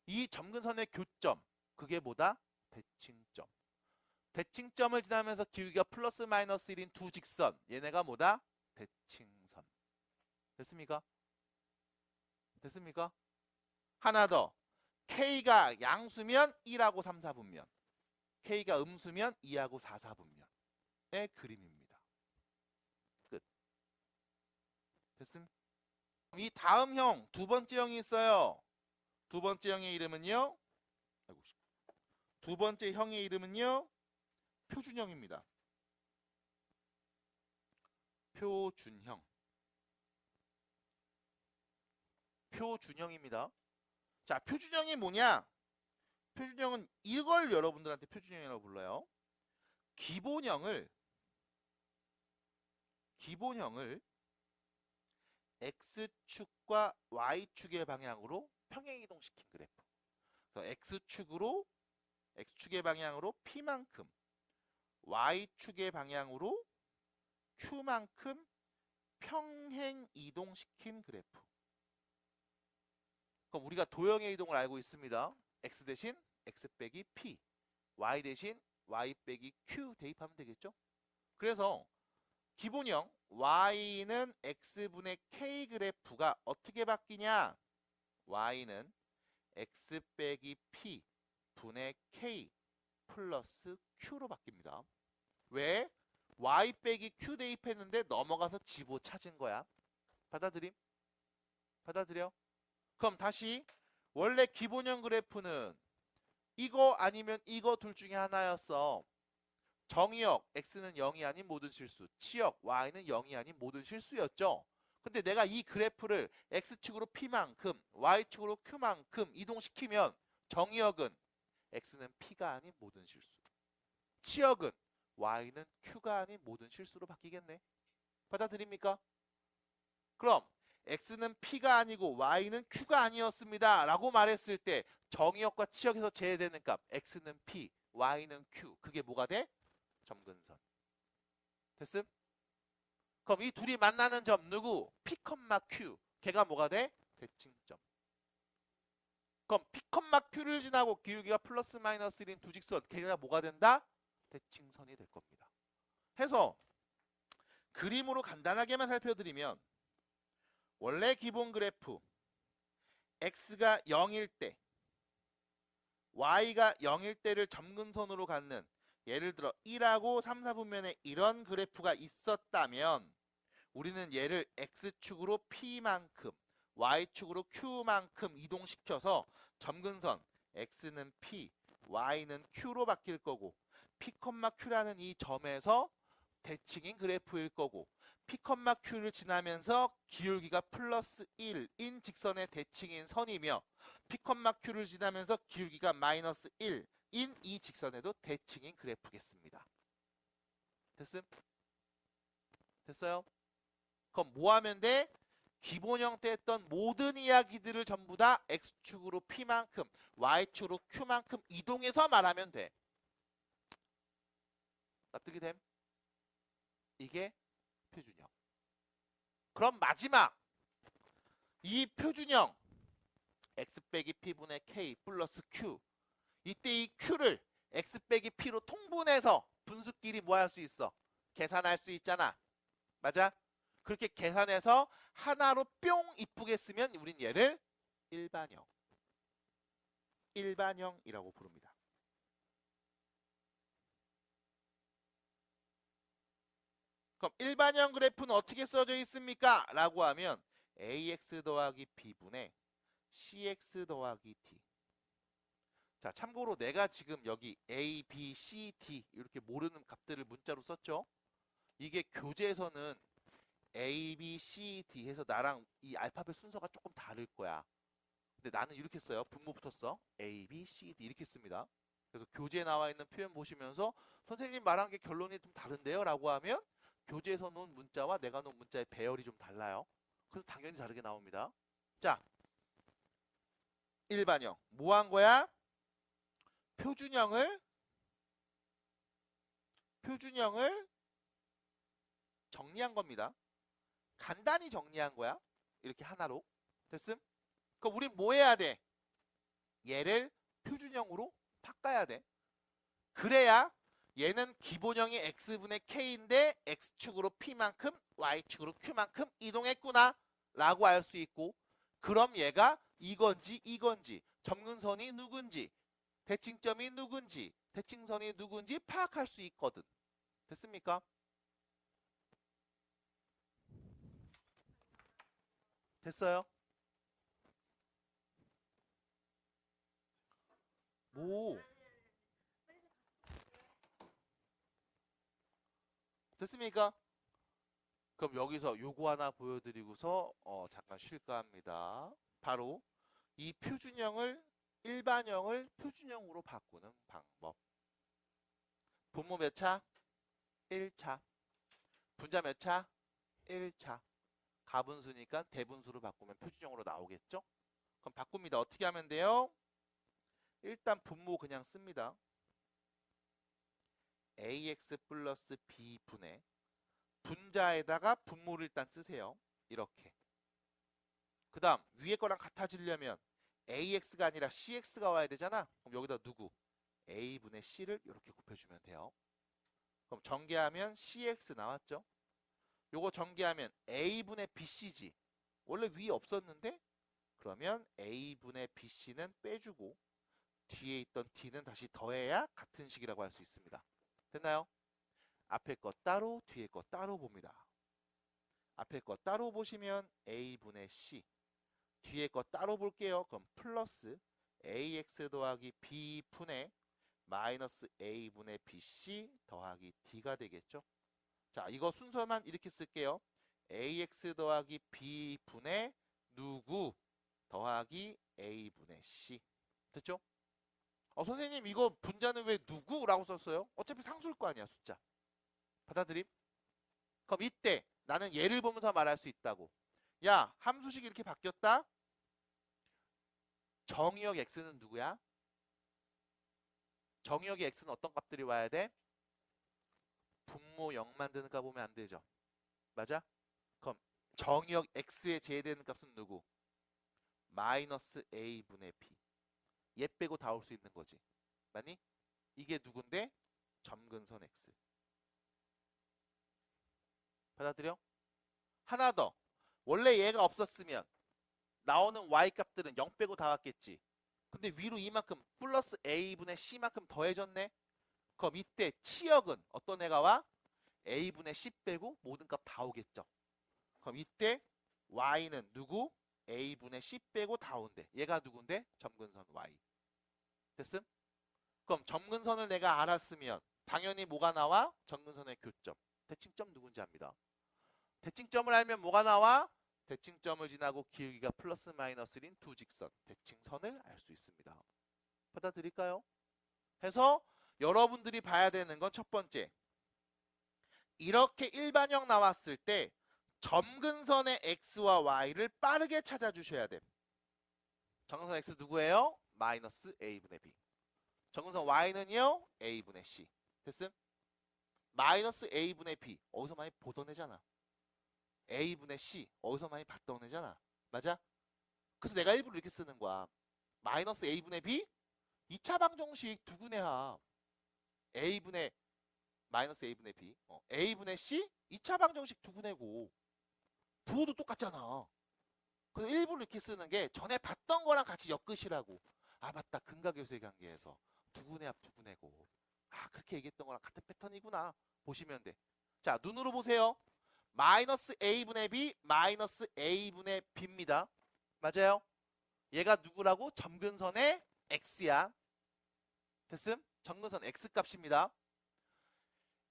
A: 이 점근선의 교점. 그게 뭐다? 대칭점. 대칭점을 지나면서 기울기가 플러스 마이너스 1인 두 직선. 얘네가 뭐다? 대칭선. 됐습니까? 됐습니까? 하나 더. K가 양수면 1하고 3, 4분면. K가 음수면 2하고 4, 4분면의 그림입니다. 끝. 됐음? 이 다음 형, 두 번째 형이 있어요. 두 번째 형의 이름은요. 두 번째 형의 이름은요. 표준형입니다. 표준형. 표준형입니다. 자, 표준형이 뭐냐? 표준형은 이걸 여러분들한테 표준형이라고 불러요. 기본형을 x축과 y축의 방향으로 평행이동시킨 그래프. 그래서 x축의 방향으로 p만큼, y축의 방향으로 q만큼 평행이동시킨 그래프. 그럼 우리가 도형의 이동을 알고 있습니다. x 대신 x 빼기 p, y 대신 y 빼기 q 대입하면 되겠죠? 그래서 기본형 y는 x분의 k 그래프가 어떻게 바뀌냐? y는 x 빼기 p 분의 k 플러스 q로 바뀝니다. 왜? y 빼기 q 대입했는데 넘어가서 집어 찾은 거야. 받아들임? 받아들여? 그럼 다시 원래 기본형 그래프는 이거 아니면 이거 둘 중에 하나였어. 정의역 x는 0이 아닌 모든 실수, 치역 y는 0이 아닌 모든 실수였죠. 근데 내가 이 그래프를 x축으로 p만큼 y축으로 q만큼 이동시키면 정의역은 x는 p가 아닌 모든 실수, 치역은 y는 q가 아닌 모든 실수로 바뀌겠네. 받아들입니까? 그럼 x는 p가 아니고 y는 q가 아니었습니다 라고 말했을 때 정의역과 치역에서 제외되는 값 x는 p, y는 q. 그게 뭐가 돼? 점근선. 됐음? 그럼 이 둘이 만나는 점 누구? p, q. 걔가 뭐가 돼? 대칭점. 그럼 p, q를 지나고 기울기가 플러스 마이너스 1인 두 직선. 걔가 뭐가 된다? 대칭선이 될 겁니다. 해서 그림으로 간단하게만 살펴드리면 원래 기본 그래프 x가 0일 때 y가 0일 때를 점근선으로 갖는 예를 들어 1하고 3, 4분면에 이런 그래프가 있었다면 우리는 얘를 x축으로 p만큼 y축으로 q만큼 이동시켜서 점근선 x는 p, y는 q로 바뀔 거고 p, q라는 이 점에서 대칭인 그래프일 거고 p, q를 지나면서 기울기가 플러스 1인 직선의 대칭인 선이며 p, q를 지나면서 기울기가 마이너스 1인 이 직선에도 대칭인 그래프겠습니다. 됐어요? 그럼 뭐 하면 돼? 기본 형태 했던 모든 이야기들을 전부 다 x축으로 p만큼 y축으로 q만큼 이동해서 말하면 돼. 납득이 됨? 이게 표준형. 그럼 마지막 이 표준형 x 빼기 p분의 k 플러스 q 이때 이 q를 x 빼기 p로 통분해서 분수끼리 뭐 할 수 있어? 계산할 수 있잖아. 맞아? 그렇게 계산해서 하나로 뿅 이쁘게 쓰면 우린 얘를 일반형이라고 부릅니다. 그럼 일반형 그래프는 어떻게 써져 있습니까? 라고 하면 ax 더하기 b분의 cx 더하기 d. 자, 참고로 내가 지금 여기 a, b, c, d 이렇게 모르는 값들을 문자로 썼죠. 이게 교재에서는 A, B, C, D 해서 나랑 이 알파벳 순서가 조금 다를 거야. 근데 나는 이렇게 써요. 분모부터 써. A, B, C, D 이렇게 씁니다. 그래서 교재에 나와 있는 표현 보시면서 선생님 말한 게 결론이 좀 다른데요? 라고 하면 교재에서 놓은 문자와 내가 놓은 문자의 배열이 좀 달라요. 그래서 당연히 다르게 나옵니다. 자, 일반형. 뭐 한 거야? 표준형을 정리한 겁니다. 간단히 정리한 거야. 이렇게 하나로. 됐음? 그럼 우린 뭐 해야 돼? 얘를 표준형으로 바꿔야 돼. 그래야 얘는 기본형이 x분의 k인데 x축으로 p만큼 y축으로 q만큼 이동했구나 라고 알 수 있고 그럼 얘가 이건지 점근선이 누군지 대칭점이 누군지 대칭선이 누군지 파악할 수 있거든. 됐습니까? 됐어요? 뭐 됐습니까? 그럼 여기서 요거 하나 보여드리고서 잠깐 쉴까 합니다. 바로 이 표준형을 일반형을 표준형으로 바꾸는 방법. 분모 몇 차? 1차. 분자 몇 차? 1차. 가분수니까 대분수로 바꾸면 표준형으로 나오겠죠? 그럼 바꿉니다. 어떻게 하면 돼요? 일단 분모 그냥 씁니다. ax 플러스 b분의 분자에다가 분모를 일단 쓰세요. 이렇게. 그 다음 위에 거랑 같아지려면 ax가 아니라 cx가 와야 되잖아. 그럼 여기다 누구? a분의 c를 이렇게 곱해주면 돼요. 그럼 전개하면 cx 나왔죠? 요거 전개하면 a분의 bc지. 원래 위에 없었는데 그러면 a분의 bc는 빼주고 뒤에 있던 d는 다시 더해야 같은 식이라고 할 수 있습니다. 됐나요? 앞에 거 따로 뒤에 거 따로 봅니다. 앞에 거 따로 보시면 a분의 c 뒤에 거 따로 볼게요. 그럼 플러스 ax 더하기 b분의 마이너스 a분의 bc 더하기 d가 되겠죠. 자, 이거 순서만 이렇게 쓸게요. ax 더하기 b분의 누구 더하기 a분의 c. 됐죠? 선생님 이거 분자는 왜 누구라고 썼어요? 어차피 상수일 거 아니야 숫자. 받아들임? 그럼 이때 나는 예를 보면서 말할 수 있다고. 야, 함수식이 이렇게 바뀌었다? 정의역 x는 누구야? 정의역의 x는 어떤 값들이 와야 돼? 분모 0 만드는 값 보면 안 되죠. 맞아? 그럼 정의역 x에 제외되는 값은 누구? 마이너스 a분의 b. 얘 빼고 다 올 수 있는 거지. 맞니? 이게 누군데? 점근선 x. 받아들여? 하나 더. 원래 얘가 없었으면 나오는 y 값들은 0 빼고 다 왔겠지. 근데 위로 이만큼 플러스 a분의 c만큼 더해졌네. 그럼 이때 치역은 어떤 애가 와? a분의 c 빼고 모든 값 다 오겠죠. 그럼 이때 y는 누구? a분의 c 빼고 다 온대. 얘가 누군데? 점근선 y. 됐음? 그럼 점근선을 내가 알았으면 당연히 뭐가 나와? 점근선의 교점. 대칭점 누군지 압니다. 대칭점을 알면 뭐가 나와? 대칭점을 지나고 기울기가 플러스 마이너스인 두 직선. 대칭선을 알 수 있습니다. 받아들일까요? 해서 여러분들이 봐야 되는 건 첫 번째. 이렇게 일반형 나왔을 때 점근선의 x와 y를 빠르게 찾아주셔야 돼. 점근선 x 누구예요? 마이너스 a분의 b. 점근선 y는요? a분의 c. 됐음? 마이너스 a분의 b. 어디서 많이 보던 애잖아. a분의 c. 어디서 많이 봤던 애잖아. 맞아? 그래서 내가 일부러 이렇게 쓰는 거야. 마이너스 a분의 b? 2차 방정식 두분의 합. a분의 마이너스 a분의 b. a분의 c? 2차 방정식 두분의고. 부호도 똑같잖아. 그래서 일부러 이렇게 쓰는 게 전에 봤던 거랑 같이 엮으시라고. 아 맞다. 근각요소의 관계에서 두분의 합 두분의고. 아 그렇게 얘기했던 거랑 같은 패턴이구나. 보시면 돼. 자 눈으로 보세요. 마이너스 a분의 b 마이너스 a분의 b입니다. 맞아요? 얘가 누구라고? 점근선의 x야. 됐음? 점근선 x값입니다.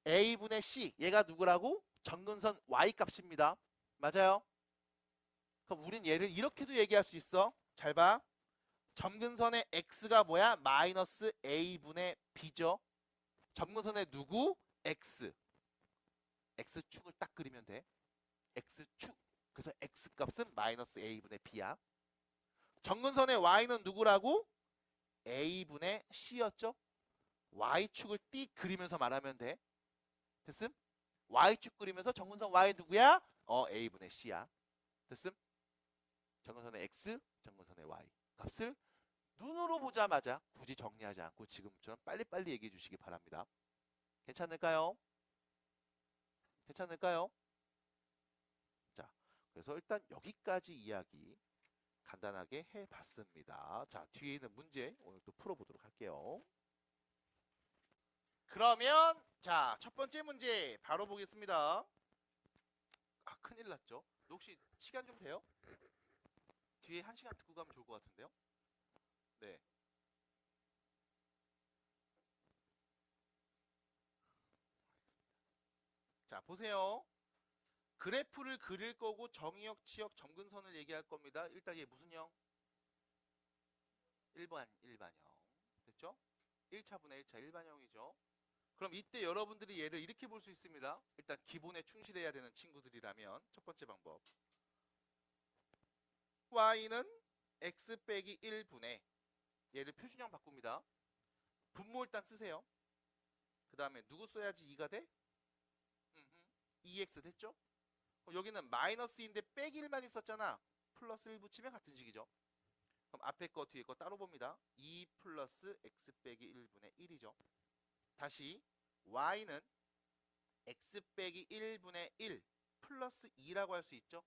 A: a분의 c 얘가 누구라고? 점근선 y값입니다. 맞아요? 그럼 우린 얘를 이렇게도 얘기할 수 있어. 잘 봐. 점근선의 x가 뭐야? 마이너스 a분의 b죠. 점근선의 누구? x. x축을 딱 그리면 돼. x축. 그래서 x값은 마이너스 a분의 b야. 점근선의 y는 누구라고? a분의 c였죠. y축을 띠 그리면서 말하면 돼. 됐음? y축 그리면서 점근선 y 누구야? a분의 c야. 됐음? 점근선의 x, 점근선의 y 값을 눈으로 보자마자 굳이 정리하지 않고 지금처럼 빨리빨리 얘기해 주시기 바랍니다. 괜찮을까요? 괜찮을까요? 자, 그래서 일단 여기까지 이야기 간단하게 해봤습니다. 자, 뒤에 있는 문제 오늘 또 풀어보도록 할게요. 그러면 자, 첫 번째 문제 바로 보겠습니다. 아, 큰일 났죠? 혹시 시간 좀 돼요? 뒤에 1시간 듣고 가면 좋을 것 같은데요? 네. 자, 보세요. 그래프를 그릴 거고 정의역, 치역, 점근선을 얘기할 겁니다. 일단 얘 무슨 형? 1반형. 됐죠? 1차분의 1차 일반형이죠. 그럼 이때 여러분들이 얘를 이렇게 볼 수 있습니다. 일단 기본에 충실해야 되는 친구들이라면 첫 번째 방법. y는 x 빼기 1분의 얘를 표준형 바꿉니다. 분모 일단 쓰세요. 그 다음에 누구 써야지 2가 돼? 2x 됐죠? 여기는 마이너스인데 빼기 1만 있었잖아. 플러스 1 붙이면 같은 식이죠. 그럼 앞에 거 뒤에 거 따로 봅니다. 2 플러스 x 빼기 1분의 1이죠. 다시 y는 x 빼기 1분의 1 플러스 2라고 할 수 있죠.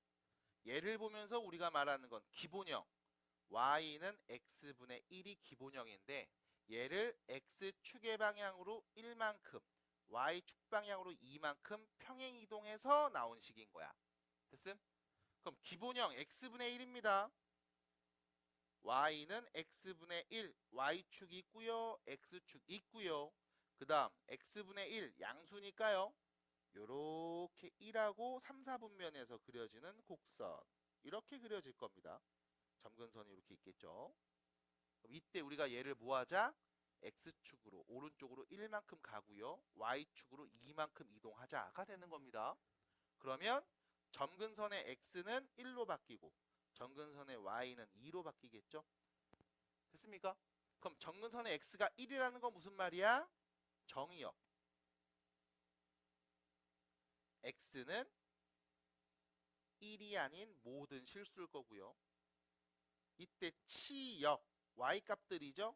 A: 얘를 보면서 우리가 말하는 건 기본형. y는 x분의 1이 기본형인데 얘를 x축의 방향으로 1만큼 y축 방향으로 2만큼 평행 이동해서 나온 식인 거야. 됐음? 그럼 기본형 x분의 1입니다. y는 x분의 1 y축이 있고요. x축 있고요. 그 다음 x분의 1 양수니까요. 요렇게 1하고 3, 4분면에서 그려지는 곡선 이렇게 그려질 겁니다. 점근선이 이렇게 있겠죠. 그럼 이때 우리가 얘를 뭐하자? x축으로 오른쪽으로 1만큼 가고요. y축으로 2만큼 이동하자가 되는 겁니다. 그러면 점근선의 x는 1로 바뀌고 점근선의 y는 2로 바뀌겠죠. 됐습니까? 그럼 점근선의 x가 1이라는 건 무슨 말이야? 정의역. x는 1이 아닌 모든 실수일 거고요. 이때 치역 y 값들이죠.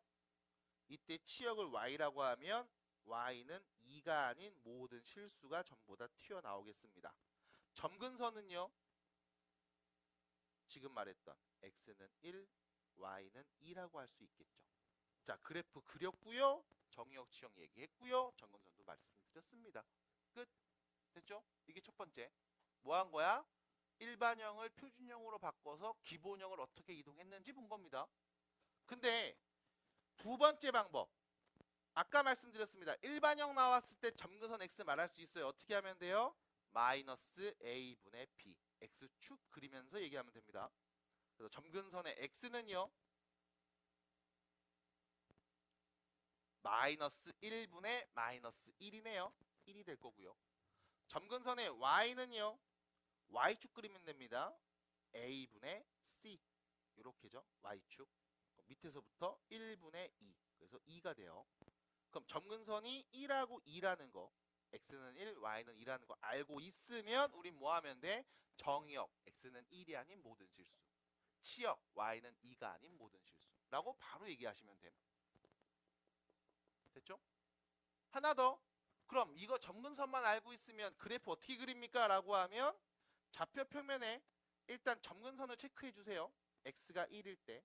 A: 이때 치역을 y라고 하면 y는 2가 아닌 모든 실수가 전부 다 튀어나오겠습니다. 점근선은요. 지금 말했던 x는 1, y는 2라고 할 수 있겠죠. 자, 그래프 그렸고요. 정의역, 치역 얘기했고요. 점근선도 말씀드렸습니다. 끝. 됐죠? 이게 첫 번째. 뭐 한 거야? 일반형을 표준형으로 바꿔서 기본형을 어떻게 이동했는지 본 겁니다. 근데 두 번째 방법. 아까 말씀드렸습니다. 일반형 나왔을 때 점근선 x 말할 수 있어요. 어떻게 하면 돼요? 마이너스 a분의 b. x축 그리면서 얘기하면 됩니다. 그래서 점근선의 x는요. 마이너스 1분의 마이너스 1이네요. 1이 될 거고요. 점근선의 y는요. y축 그리면 됩니다. a분의 c. 이렇게죠. y축. 밑에서부터 1분의 2. 그래서 2가 돼요. 그럼 점근선이 1하고 2라는 거, x는 1, y는 2라는 거 알고 있으면 우린 뭐 하면 돼? 정의역, x는 1이 아닌 모든 실수. 치역, y는 2가 아닌 모든 실수. 라고 바로 얘기하시면 됨. 됐죠? 하나 더. 그럼 이거 점근선만 알고 있으면 그래프 어떻게 그립니까? 라고 하면 좌표 평면에 일단 점근선을 체크해 주세요. x가 1일 때,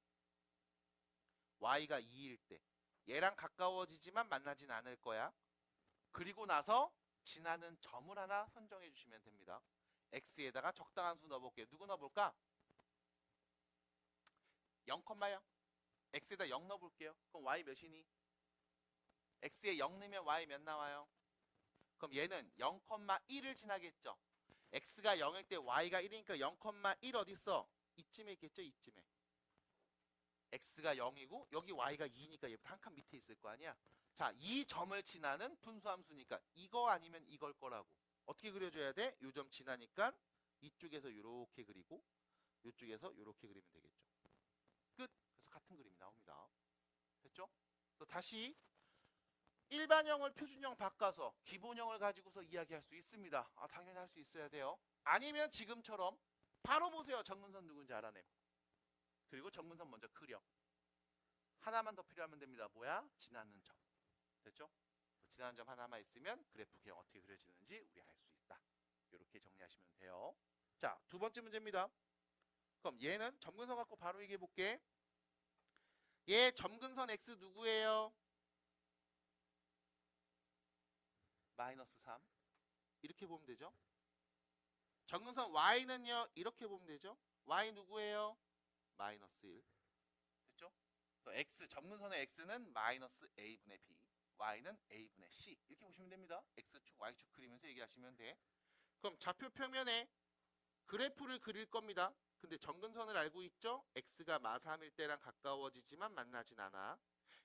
A: y가 2일 때. 얘랑 가까워지지만 만나진 않을 거야. 그리고 나서 지나는 점을 하나 선정해 주시면 됩니다. x에다가 적당한 수 넣어볼게요. 누구 넣어볼까? 0,0. x에다 0 넣어볼게요. 그럼 y 몇이니? x에 0 넣으면 y 몇 나와요? 그럼 얘는 0,1을 지나겠죠. x가 0일 때 y가 1이니까 0,1 어딨어? 이쯤에 있겠죠? 이쯤에. x가 0이고 여기 y가 2니까 얘부터 한 칸 밑에 있을 거 아니야. 자, 이 점을 지나는 분수함수니까 이거 아니면 이걸 거라고. 어떻게 그려줘야 돼? 요 점 지나니까 이쪽에서 이렇게 그리고 이쪽에서 이렇게 그리면 되겠죠. 끝. 그래서 같은 그림이 나옵니다. 됐죠? 또 다시 일반형을 표준형 바꿔서 기본형을 가지고서 이야기할 수 있습니다. 아, 당연히 할 수 있어야 돼요. 아니면 지금처럼 바로 보세요. 점근선 누군지 알아냄. 그리고 점근선 먼저 그려. 하나만 더 필요하면 됩니다. 뭐야? 지나는 점. 됐죠? 지나는 점 하나만 있으면 그래프 그냥 어떻게 그려지는지 우리 알 수 있다. 이렇게 정리하시면 돼요. 자, 두 번째 문제입니다. 그럼 얘는 점근선 갖고 바로 얘기해 볼게. 얘 점근선 x 누구예요? 마이너스 3. 이렇게 보면 되죠. 점근선 y는요. 이렇게 보면 되죠. y 누구예요? 마이너스 1. 됐죠? 또 x, 점근선의 x는 마이너스 a분의 b, y는 a분의 c. 이렇게 보시면 됩니다. x축, y축 그리면서 얘기하시면 돼. 그럼 좌표 평면에 그래프를 그릴 겁니다. 근데 점근선을 알고 있죠? x가 마3일 때랑 가까워지지만 만나진 않아.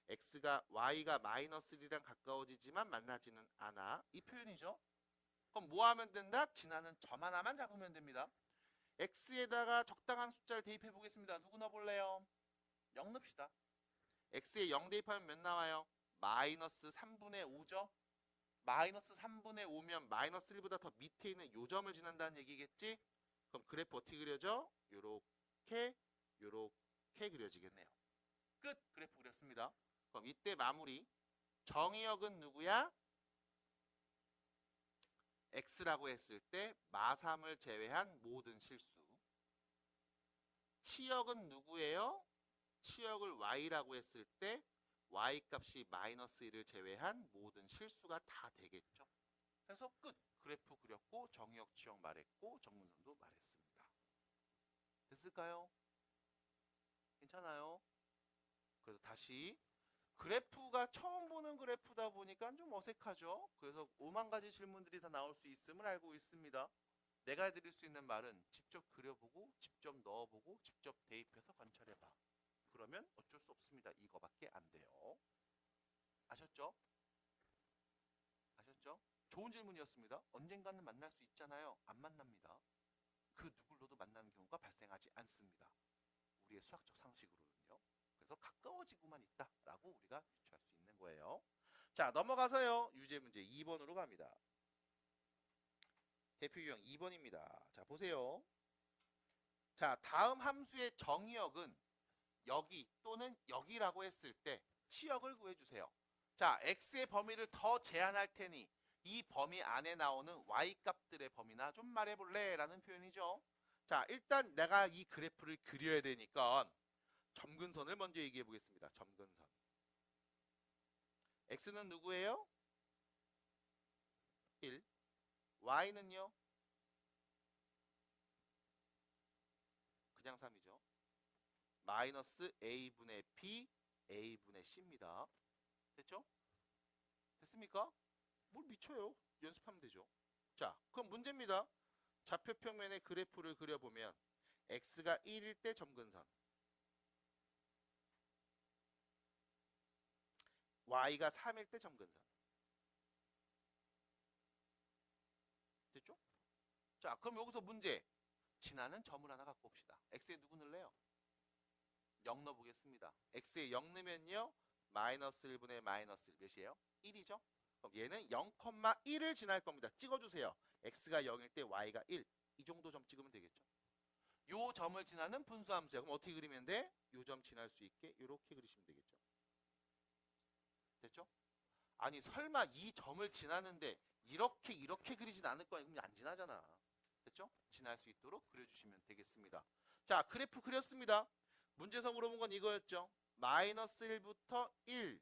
A: x가 y가 마이너스 1이랑 가까워지지만 만나지는 않아. 이 표현이죠. 그럼 뭐 하면 된다? 지나는 점 하나만 잡으면 됩니다. x에다가 적당한 숫자를 대입해 보겠습니다. 누구 넣어볼래요? 0 넣읍시다. x에 0 대입하면 몇 나와요? 마이너스 3분의 5죠? 마이너스 3분의 5면 마이너스 1보다 더 밑에 있는 요 점을 지난다는 얘기겠지? 그럼 그래프 어떻게 그려져? 요렇게 요렇게 그려지겠네요. 끝! 그래프 그렸습니다. 그럼 이때 마무리. 정의역은 누구야? x라고 했을 때 마3을 제외한 모든 실수. 치역은 누구예요? 치역을 y라고 했을 때 y값이 마이너스 1을 제외한 모든 실수가 다 되겠죠. 그래서 끝. 그래프 그렸고 정의역 치역 말했고 점근선도 말했습니다. 됐을까요? 괜찮아요? 그래서 다시 그래프가 처음 보는 그래프다 보니까 좀 어색하죠. 그래서 5만 가지 질문들이 다 나올 수 있음을 알고 있습니다. 내가 드릴 수 있는 말은 직접 그려보고 직접 넣어보고 직접 대입해서 관찰해봐. 그러면 어쩔 수 없습니다. 이거밖에 안 돼요. 아셨죠? 아셨죠? 좋은 질문이었습니다. 언젠가는 만날 수 있잖아요. 안 만납니다. 그 누굴로도 만나는 경우가 발생하지 않습니다. 우리의 수학적 상식으로는요. 그래서 가까워지고만 있다라고 우리가 유추할 수 있는 거예요. 자, 넘어가서요. 유제 문제 2번으로 갑니다. 대표 유형 2번입니다. 자, 보세요. 자, 다음 함수의 정의역은 여기 또는 여기라고 했을 때 치역을 구해주세요. 자, x의 범위를 더 제한할 테니 이 범위 안에 나오는 y값들의 범위나 좀 말해볼래? 라는 표현이죠. 자, 일단 내가 이 그래프를 그려야 되니까 점근선을 먼저 얘기해 보겠습니다. 점근선. x는 누구예요? 1. y는요? 그냥 3이죠. 마이너스 a분의 b a분의 c입니다. 됐죠? 됐습니까? 뭘 미쳐요. 연습하면 되죠. 자, 그럼 문제입니다. 좌표 평면의 그래프를 그려보면 x가 1일 때 점근선, y가 3일 때 점근선. 됐죠? 자, 그럼 여기서 문제. 지나는 점을 하나 갖고 옵시다. x에 누구 넣을래요? 0 넣어보겠습니다. x에 0 넣으면요. 마이너스 1분의 마이너스 1 몇이에요? 1이죠? 그럼 얘는 0,1을 지날 겁니다. 찍어주세요. x가 0일 때 y가 1. 이 정도 점 찍으면 되겠죠. 요 점을 지나는 분수함수야. 그럼 어떻게 그리면 돼? 요 점 지날 수 있게 이렇게 그리시면 되겠죠. 됐죠? 아니 설마 이 점을 지나는데 이렇게 그리진 않을 거야. 그럼 안 지나잖아. 됐죠? 지날 수 있도록 그려주시면 되겠습니다. 자, 그래프 그렸습니다. 문제에서 물어본 건 이거였죠. 마이너스 1부터 1,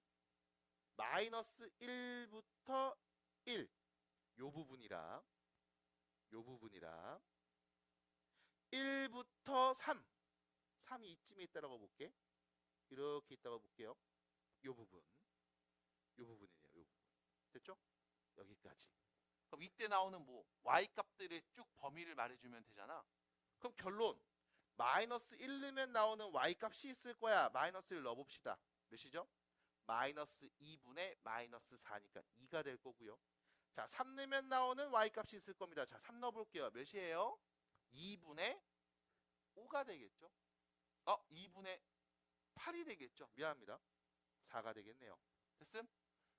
A: 마이너스 1부터 1, 요 부분이랑 1부터 3, 3이 이쯤에 있다라고 볼게. 이렇게 있다고 볼게요. 요 부분이네요. 요 부분. 됐죠? 여기까지. 그럼 이때 나오는 뭐 y 값들의 쭉 범위를 말해주면 되잖아. 그럼 결론 마이너스 1 넣으면 나오는 y 값이 있을 거야. 마이너스 1 넣어봅시다. 몇이죠? 마이너스 2분의 마이너스 4니까 2가 될 거고요. 자, 3 넣으면 나오는 y 값이 있을 겁니다. 자, 3 넣어볼게요. 몇이에요? 2분의 5가 되겠죠? 2분의 8이 되겠죠? 미안합니다. 4가 되겠네요. 됐음?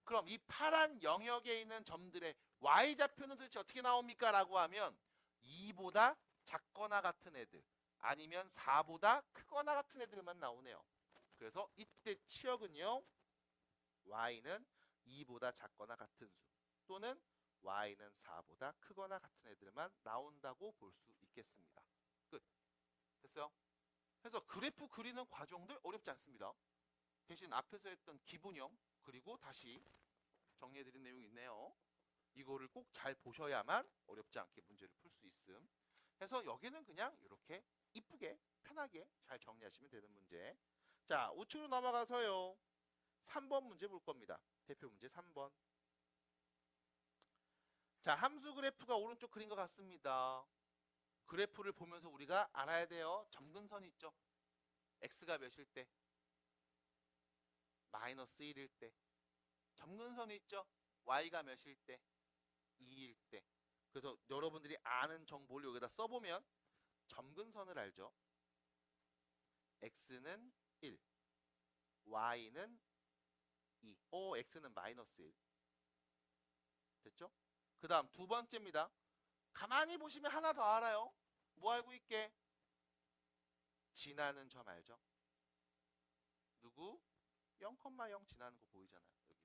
A: 그럼 이 파란 영역에 있는 점들의 y좌표는 도대체 어떻게 나옵니까? 라고 하면 2보다 작거나 같은 애들 아니면 4보다 크거나 같은 애들만 나오네요. 그래서 이때 치역은요. y는 2보다 작거나 같은 수 또는 y는 4보다 크거나 같은 애들만 나온다고 볼 수 있겠습니다. 끝. 됐어요? 그래서 그래프 그리는 과정들 어렵지 않습니다. 대신 앞에서 했던 기본형 그리고 다시 정리해드린 내용이 있네요. 이거를 꼭 잘 보셔야만 어렵지 않게 문제를 풀 수 있음. 그래서 여기는 그냥 이렇게 이쁘게 편하게 잘 정리하시면 되는 문제. 자, 우측으로 넘어가서요. 3번 문제 볼 겁니다. 대표 문제 3번. 자, 함수 그래프가 오른쪽 그린 것 같습니다. 그래프를 보면서 우리가 알아야 돼요. 점근선 있죠? x가 몇일 때? 마이너스 1일 때. 점근선이 있죠? y가 몇일 때? 2일 때. 그래서 여러분들이 아는 정보를 여기다 써보면 점근선을 알죠? x는 1, y는 2. x는 마이너스 1. 됐죠? 그 다음 두 번째입니다. 가만히 보시면 하나 더 알아요. 뭐 알고 있게? 지나는 점 알죠? 누구? 0,0 지나는 거 보이잖아요. 여기.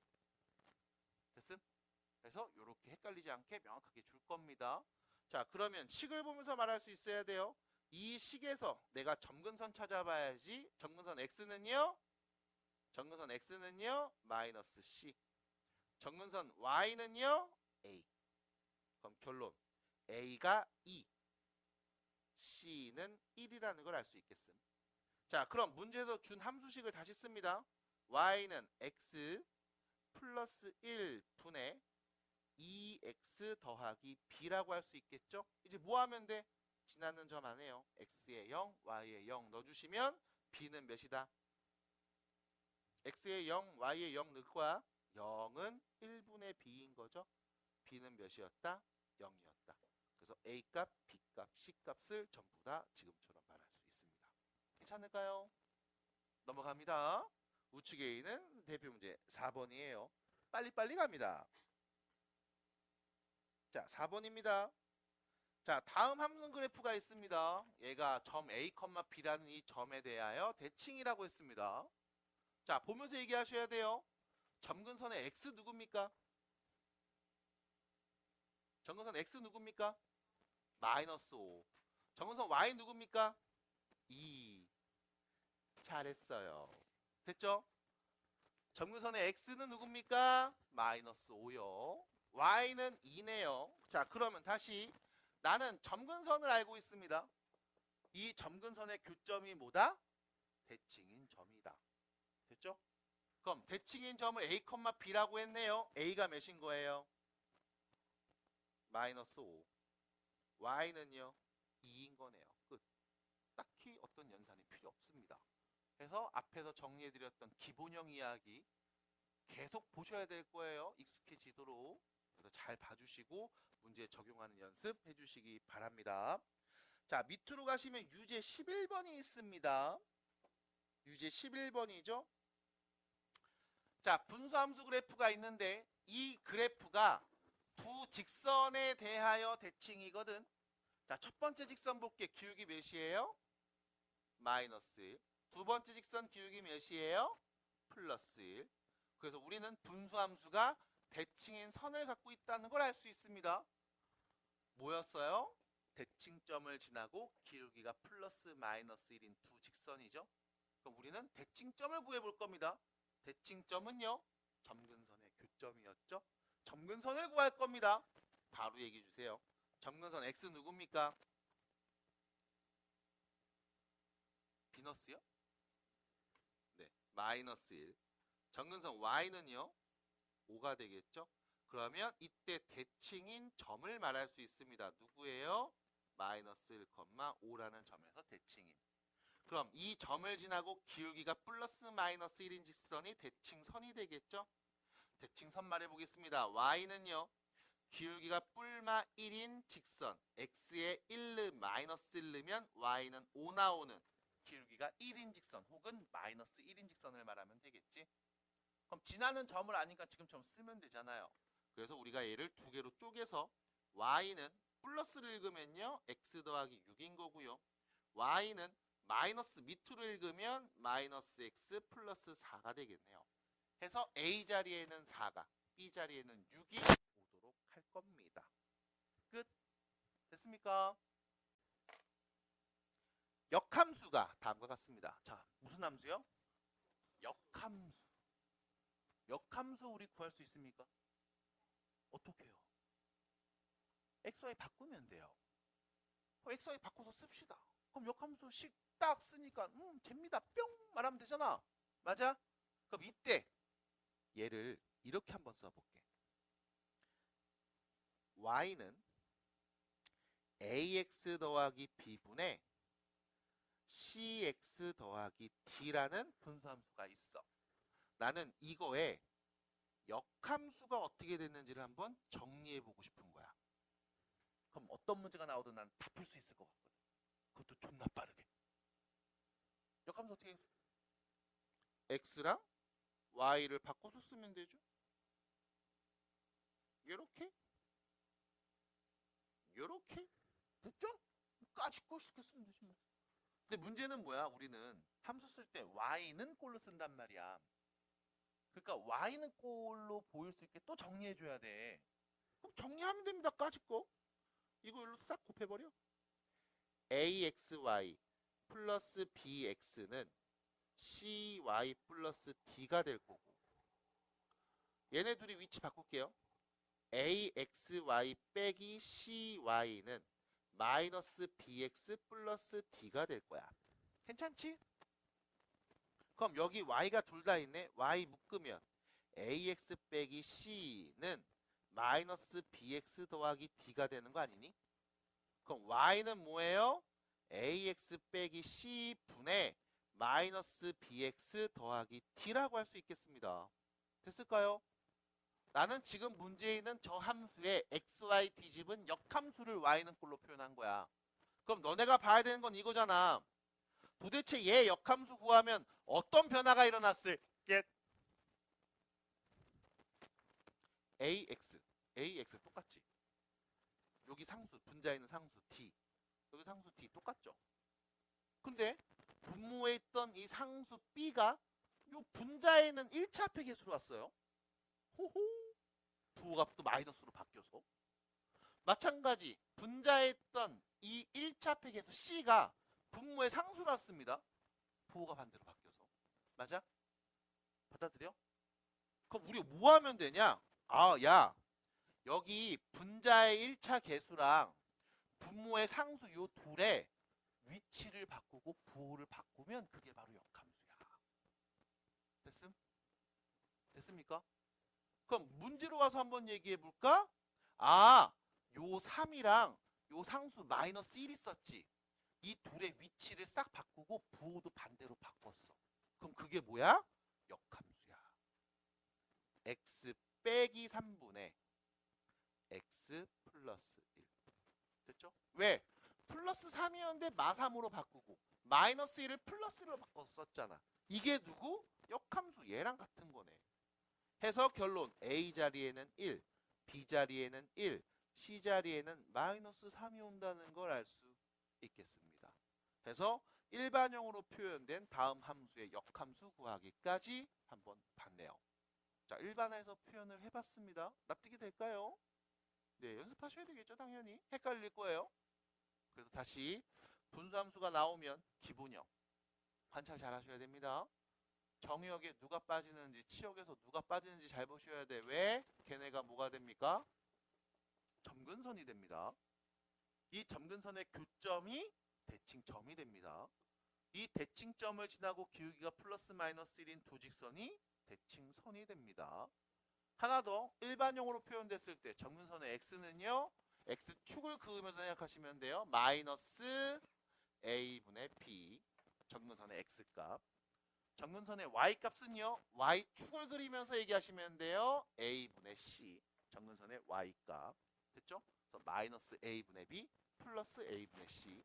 A: 됐음? 그래서 이렇게 헷갈리지 않게 명확하게 줄 겁니다. 자, 그러면 식을 보면서 말할 수 있어야 돼요. 이 식에서 내가 점근선 찾아봐야지. 점근선 x는요? 마이너스 c. 점근선 y는요? a. 그럼 결론 a가 2, c는 1이라는 걸 알 수 있겠음. 자, 그럼 문제에서 준 함수식을 다시 씁니다. y는 x 플러스 1분의 2x 더하기 b라고 할 수 있겠죠? 이제 뭐 하면 돼? 지나는 점 안에요. x에 0, y에 0 넣어주시면 b는 몇이다? x에 0, y에 0 넣을 거야. 0은 1분의 b인 거죠. b는 몇이었다? 0이었다. 그래서 a값, b값, c값을 전부 다 지금처럼 말할 수 있습니다. 괜찮을까요? 넘어갑니다. 우측에 A는 대표 문제 4번이에요. 빨리빨리 갑니다. 자, 4번입니다. 자, 다음 함수 그래프가 있습니다. 얘가 점 A, B라는 이 점에 대하여 대칭이라고 했습니다. 자, 보면서 얘기하셔야 돼요. 점근선의 X 누굽니까? 점근선 X 누굽니까? 마이너스 5. 점근선 Y 누굽니까? 2. 잘했어요. 됐죠? 점근선의 X는 누굽니까? 마이너스 5요. Y는 2네요. 자, 그러면 다시 나는 점근선을 알고 있습니다. 이 점근선의 교점이 뭐다? 대칭인 점이다. 됐죠? 그럼 대칭인 점을 A, B라고 했네요. A가 몇인 거예요? 마이너스 5. Y는요? 2인 거네요. 끝. 딱히 어떤 연산이 필요 없습니다. 그래서 앞에서 정리해드렸던 기본형 이야기 계속 보셔야 될 거예요. 익숙해지도록. 그래서 잘 봐주시고 문제 적용하는 연습 해주시기 바랍니다. 자, 밑으로 가시면 유제 11번이 있습니다. 유제 11번이죠. 자, 분수함수 그래프가 있는데 이 그래프가 두 직선에 대하여 대칭이거든. 자, 첫 번째 직선 볼게. 기울기 몇이에요? 마이너스 1. 두 번째 직선 기울기 몇이에요? 플러스 1. 그래서 우리는 분수함수가 대칭인 선을 갖고 있다는 걸 알 수 있습니다. 뭐였어요? 대칭점을 지나고 기울기가 플러스 마이너스 1인 두 직선이죠. 그럼 우리는 대칭점을 구해볼 겁니다. 대칭점은요, 점근선의 교점이었죠. 점근선을 구할 겁니다. 바로 얘기해 주세요. 점근선 X 누굽니까? 비너스요? 네, 마이너스 1. 점근선 Y는요, 5가 되겠죠. 그러면 이때 대칭인 점을 말할 수 있습니다. 누구예요? 마이너스 1,5라는 점에서 대칭인. 그럼 이 점을 지나고 기울기가 플러스 마이너스 1인 직선이 대칭선이 되겠죠? 대칭선 말해보겠습니다. Y는요, 기울기가 뿔마 1인 직선 X에 1르 마이너스 1르면 Y는 5 나오는 기울기가 1인 직선 혹은 마이너스 1인 직선을 말하면 되겠지? 그럼 지나는 점을 아니까 지금처럼 쓰면 되잖아요. 그래서 우리가 얘를 두 개로 쪼개서 Y는 플러스를 읽으면요, X 더하기 6인 거고요. Y는 마이너스 밑으로 읽으면 마이너스 X 플러스 4가 되겠네요. 해서 A 자리에는 4가, B 자리에는 6이 오도록 할 겁니다. 끝. 됐습니까? 역함수가 다음과 같습니다. 자, 무슨 함수요? 역함수. 역함수 우리 구할 수 있습니까? 어떻게 해요? XY 바꾸면 돼요. 그럼 XY 바꿔서 씁시다. 그럼 역함수 식 딱 쓰니까 잽니다. 뿅 말하면 되잖아. 맞아? 그럼 이때 얘를 이렇게 한번 써볼게. Y는 AX 더하기 B분의 CX 더하기 D라는 분수함수가 있어. 나는 이거에 역함수가 어떻게 됐는지를 한번 정리해보고 싶은 거야. 그럼 어떤 문제가 나오든 난 다 풀 수 있을 것 같거든. 그것도 존나 빠르게. 역함수 어떻게 했어? X랑 Y를 바꿔서 쓰면 되죠. 요렇게 요렇게 됐죠? 까짓거 쉽게 쓰면 되지 뭐. 근데 문제는 뭐야? 우리는 함수 쓸 때 Y는 꼴로 쓴단 말이야. 그러니까 Y는 꼴로 보일 수 있게 또 정리해줘야 돼. 그럼 정리하면 됩니다. 까짓거. 이거 일로 싹 곱해버려. AXY 플러스 BX는 CY 플러스 D가 될 거고, 얘네 둘이 위치 바꿀게요. AXY 빼기 CY는 마이너스 BX 플러스 D가 될 거야. 괜찮지? 그럼 여기 Y가 둘 다 있네. Y 묶으면 AX 빼기 C는 마이너스 BX 더하기 D가 되는 거 아니니? 그럼 Y는 뭐예요? AX 빼기 C분의 마이너스 BX 더하기 D라고 할 수 있겠습니다. 됐을까요? 나는 지금 문제에 있는 저 함수의 XY D집은 역함수를 Y는 꼴로 표현한 거야. 그럼 너네가 봐야 되는 건 이거잖아. 도대체 얘 역함수 구하면 어떤 변화가 일어났을게? AX 똑같지? 여기 상수, 분자에 있는 상수 T, 여기 상수 T 똑같죠? 근데 분모에 있던 이 상수 B가 요 분자에 있는 1차 합의 계수로 왔어요. 호호, 부호가 또 마이너스로 바뀌어서. 마찬가지 분자에 있던 이 1차 합의 계수 C가 분모의 상수로 왔습니다. 부호가 반대로 바뀌어서. 맞아? 받아들여? 그럼 우리가 뭐 하면 되냐? 아, 야, 여기 분자의 1차 계수랑 분모의 상수 요 둘의 위치를 바꾸고 부호를 바꾸면 그게 바로 역함수야. 됐습니까? 그럼 문제로 가서 한번 얘기해 볼까? 아, 요 3이랑 요 상수 마이너스 1 있었지. 이 둘의 위치를 싹 바꾸고 부호도 반대로 바꿨어. 그럼 그게 뭐야? 역함수야. x 빼기 3분의 x 플러스 1. 됐죠? 왜? 플러스 3이었는데 마3으로 바꾸고 마이너스 1을 플러스로 바꿨었잖아. 이게 누구? 역함수 얘랑 같은 거네. 해서 결론 A 자리에는 1, B 자리에는 1, C 자리에는 마이너스 3이 온다는 걸 알 수 있겠습니다. 해서 일반형으로 표현된 다음 함수의 역함수 구하기까지 한번 봤네요. 자, 일반화해서 표현을 해봤습니다. 납득이 될까요? 네, 연습하셔야 되겠죠, 당연히. 헷갈릴 거예요. 그래서 다시 분수함수가 나오면 기본형 관찰 잘 하셔야 됩니다. 정의역에 누가 빠지는지, 치역에서 누가 빠지는지 잘 보셔야 돼. 왜? 걔네가 뭐가 됩니까? 점근선이 됩니다. 이 점근선의 교점이 대칭점이 됩니다. 이 대칭점을 지나고 기울기가 플러스 마이너스 1인 두 직선이 대칭선이 됩니다. 하나 더, 일반형으로 표현됐을 때 점근선의 x는요, x축을 그으면서 생각하시면 돼요. 마이너스 a분의 b, 점근선의 x값. 점근선의 y값은요, y축을 그리면서 얘기하시면 돼요. a분의 c, 점근선의 y값. 됐죠? 그래서 마이너스 a분의 b 플러스 a분의 c.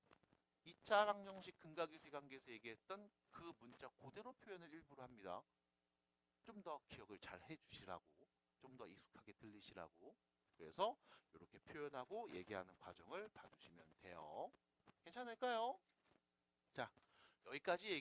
A: 2차 방정식 근각유수 관계에서 얘기했던 그 문자 그대로 표현을 일부러 합니다. 좀 더 기억을 잘 해주시라고, 좀 더 익숙하게 들리시라고. 그래서 이렇게 표현하고 얘기하는 과정을 봐주시면 돼요. 괜찮을까요? 자, 여기까지 얘기.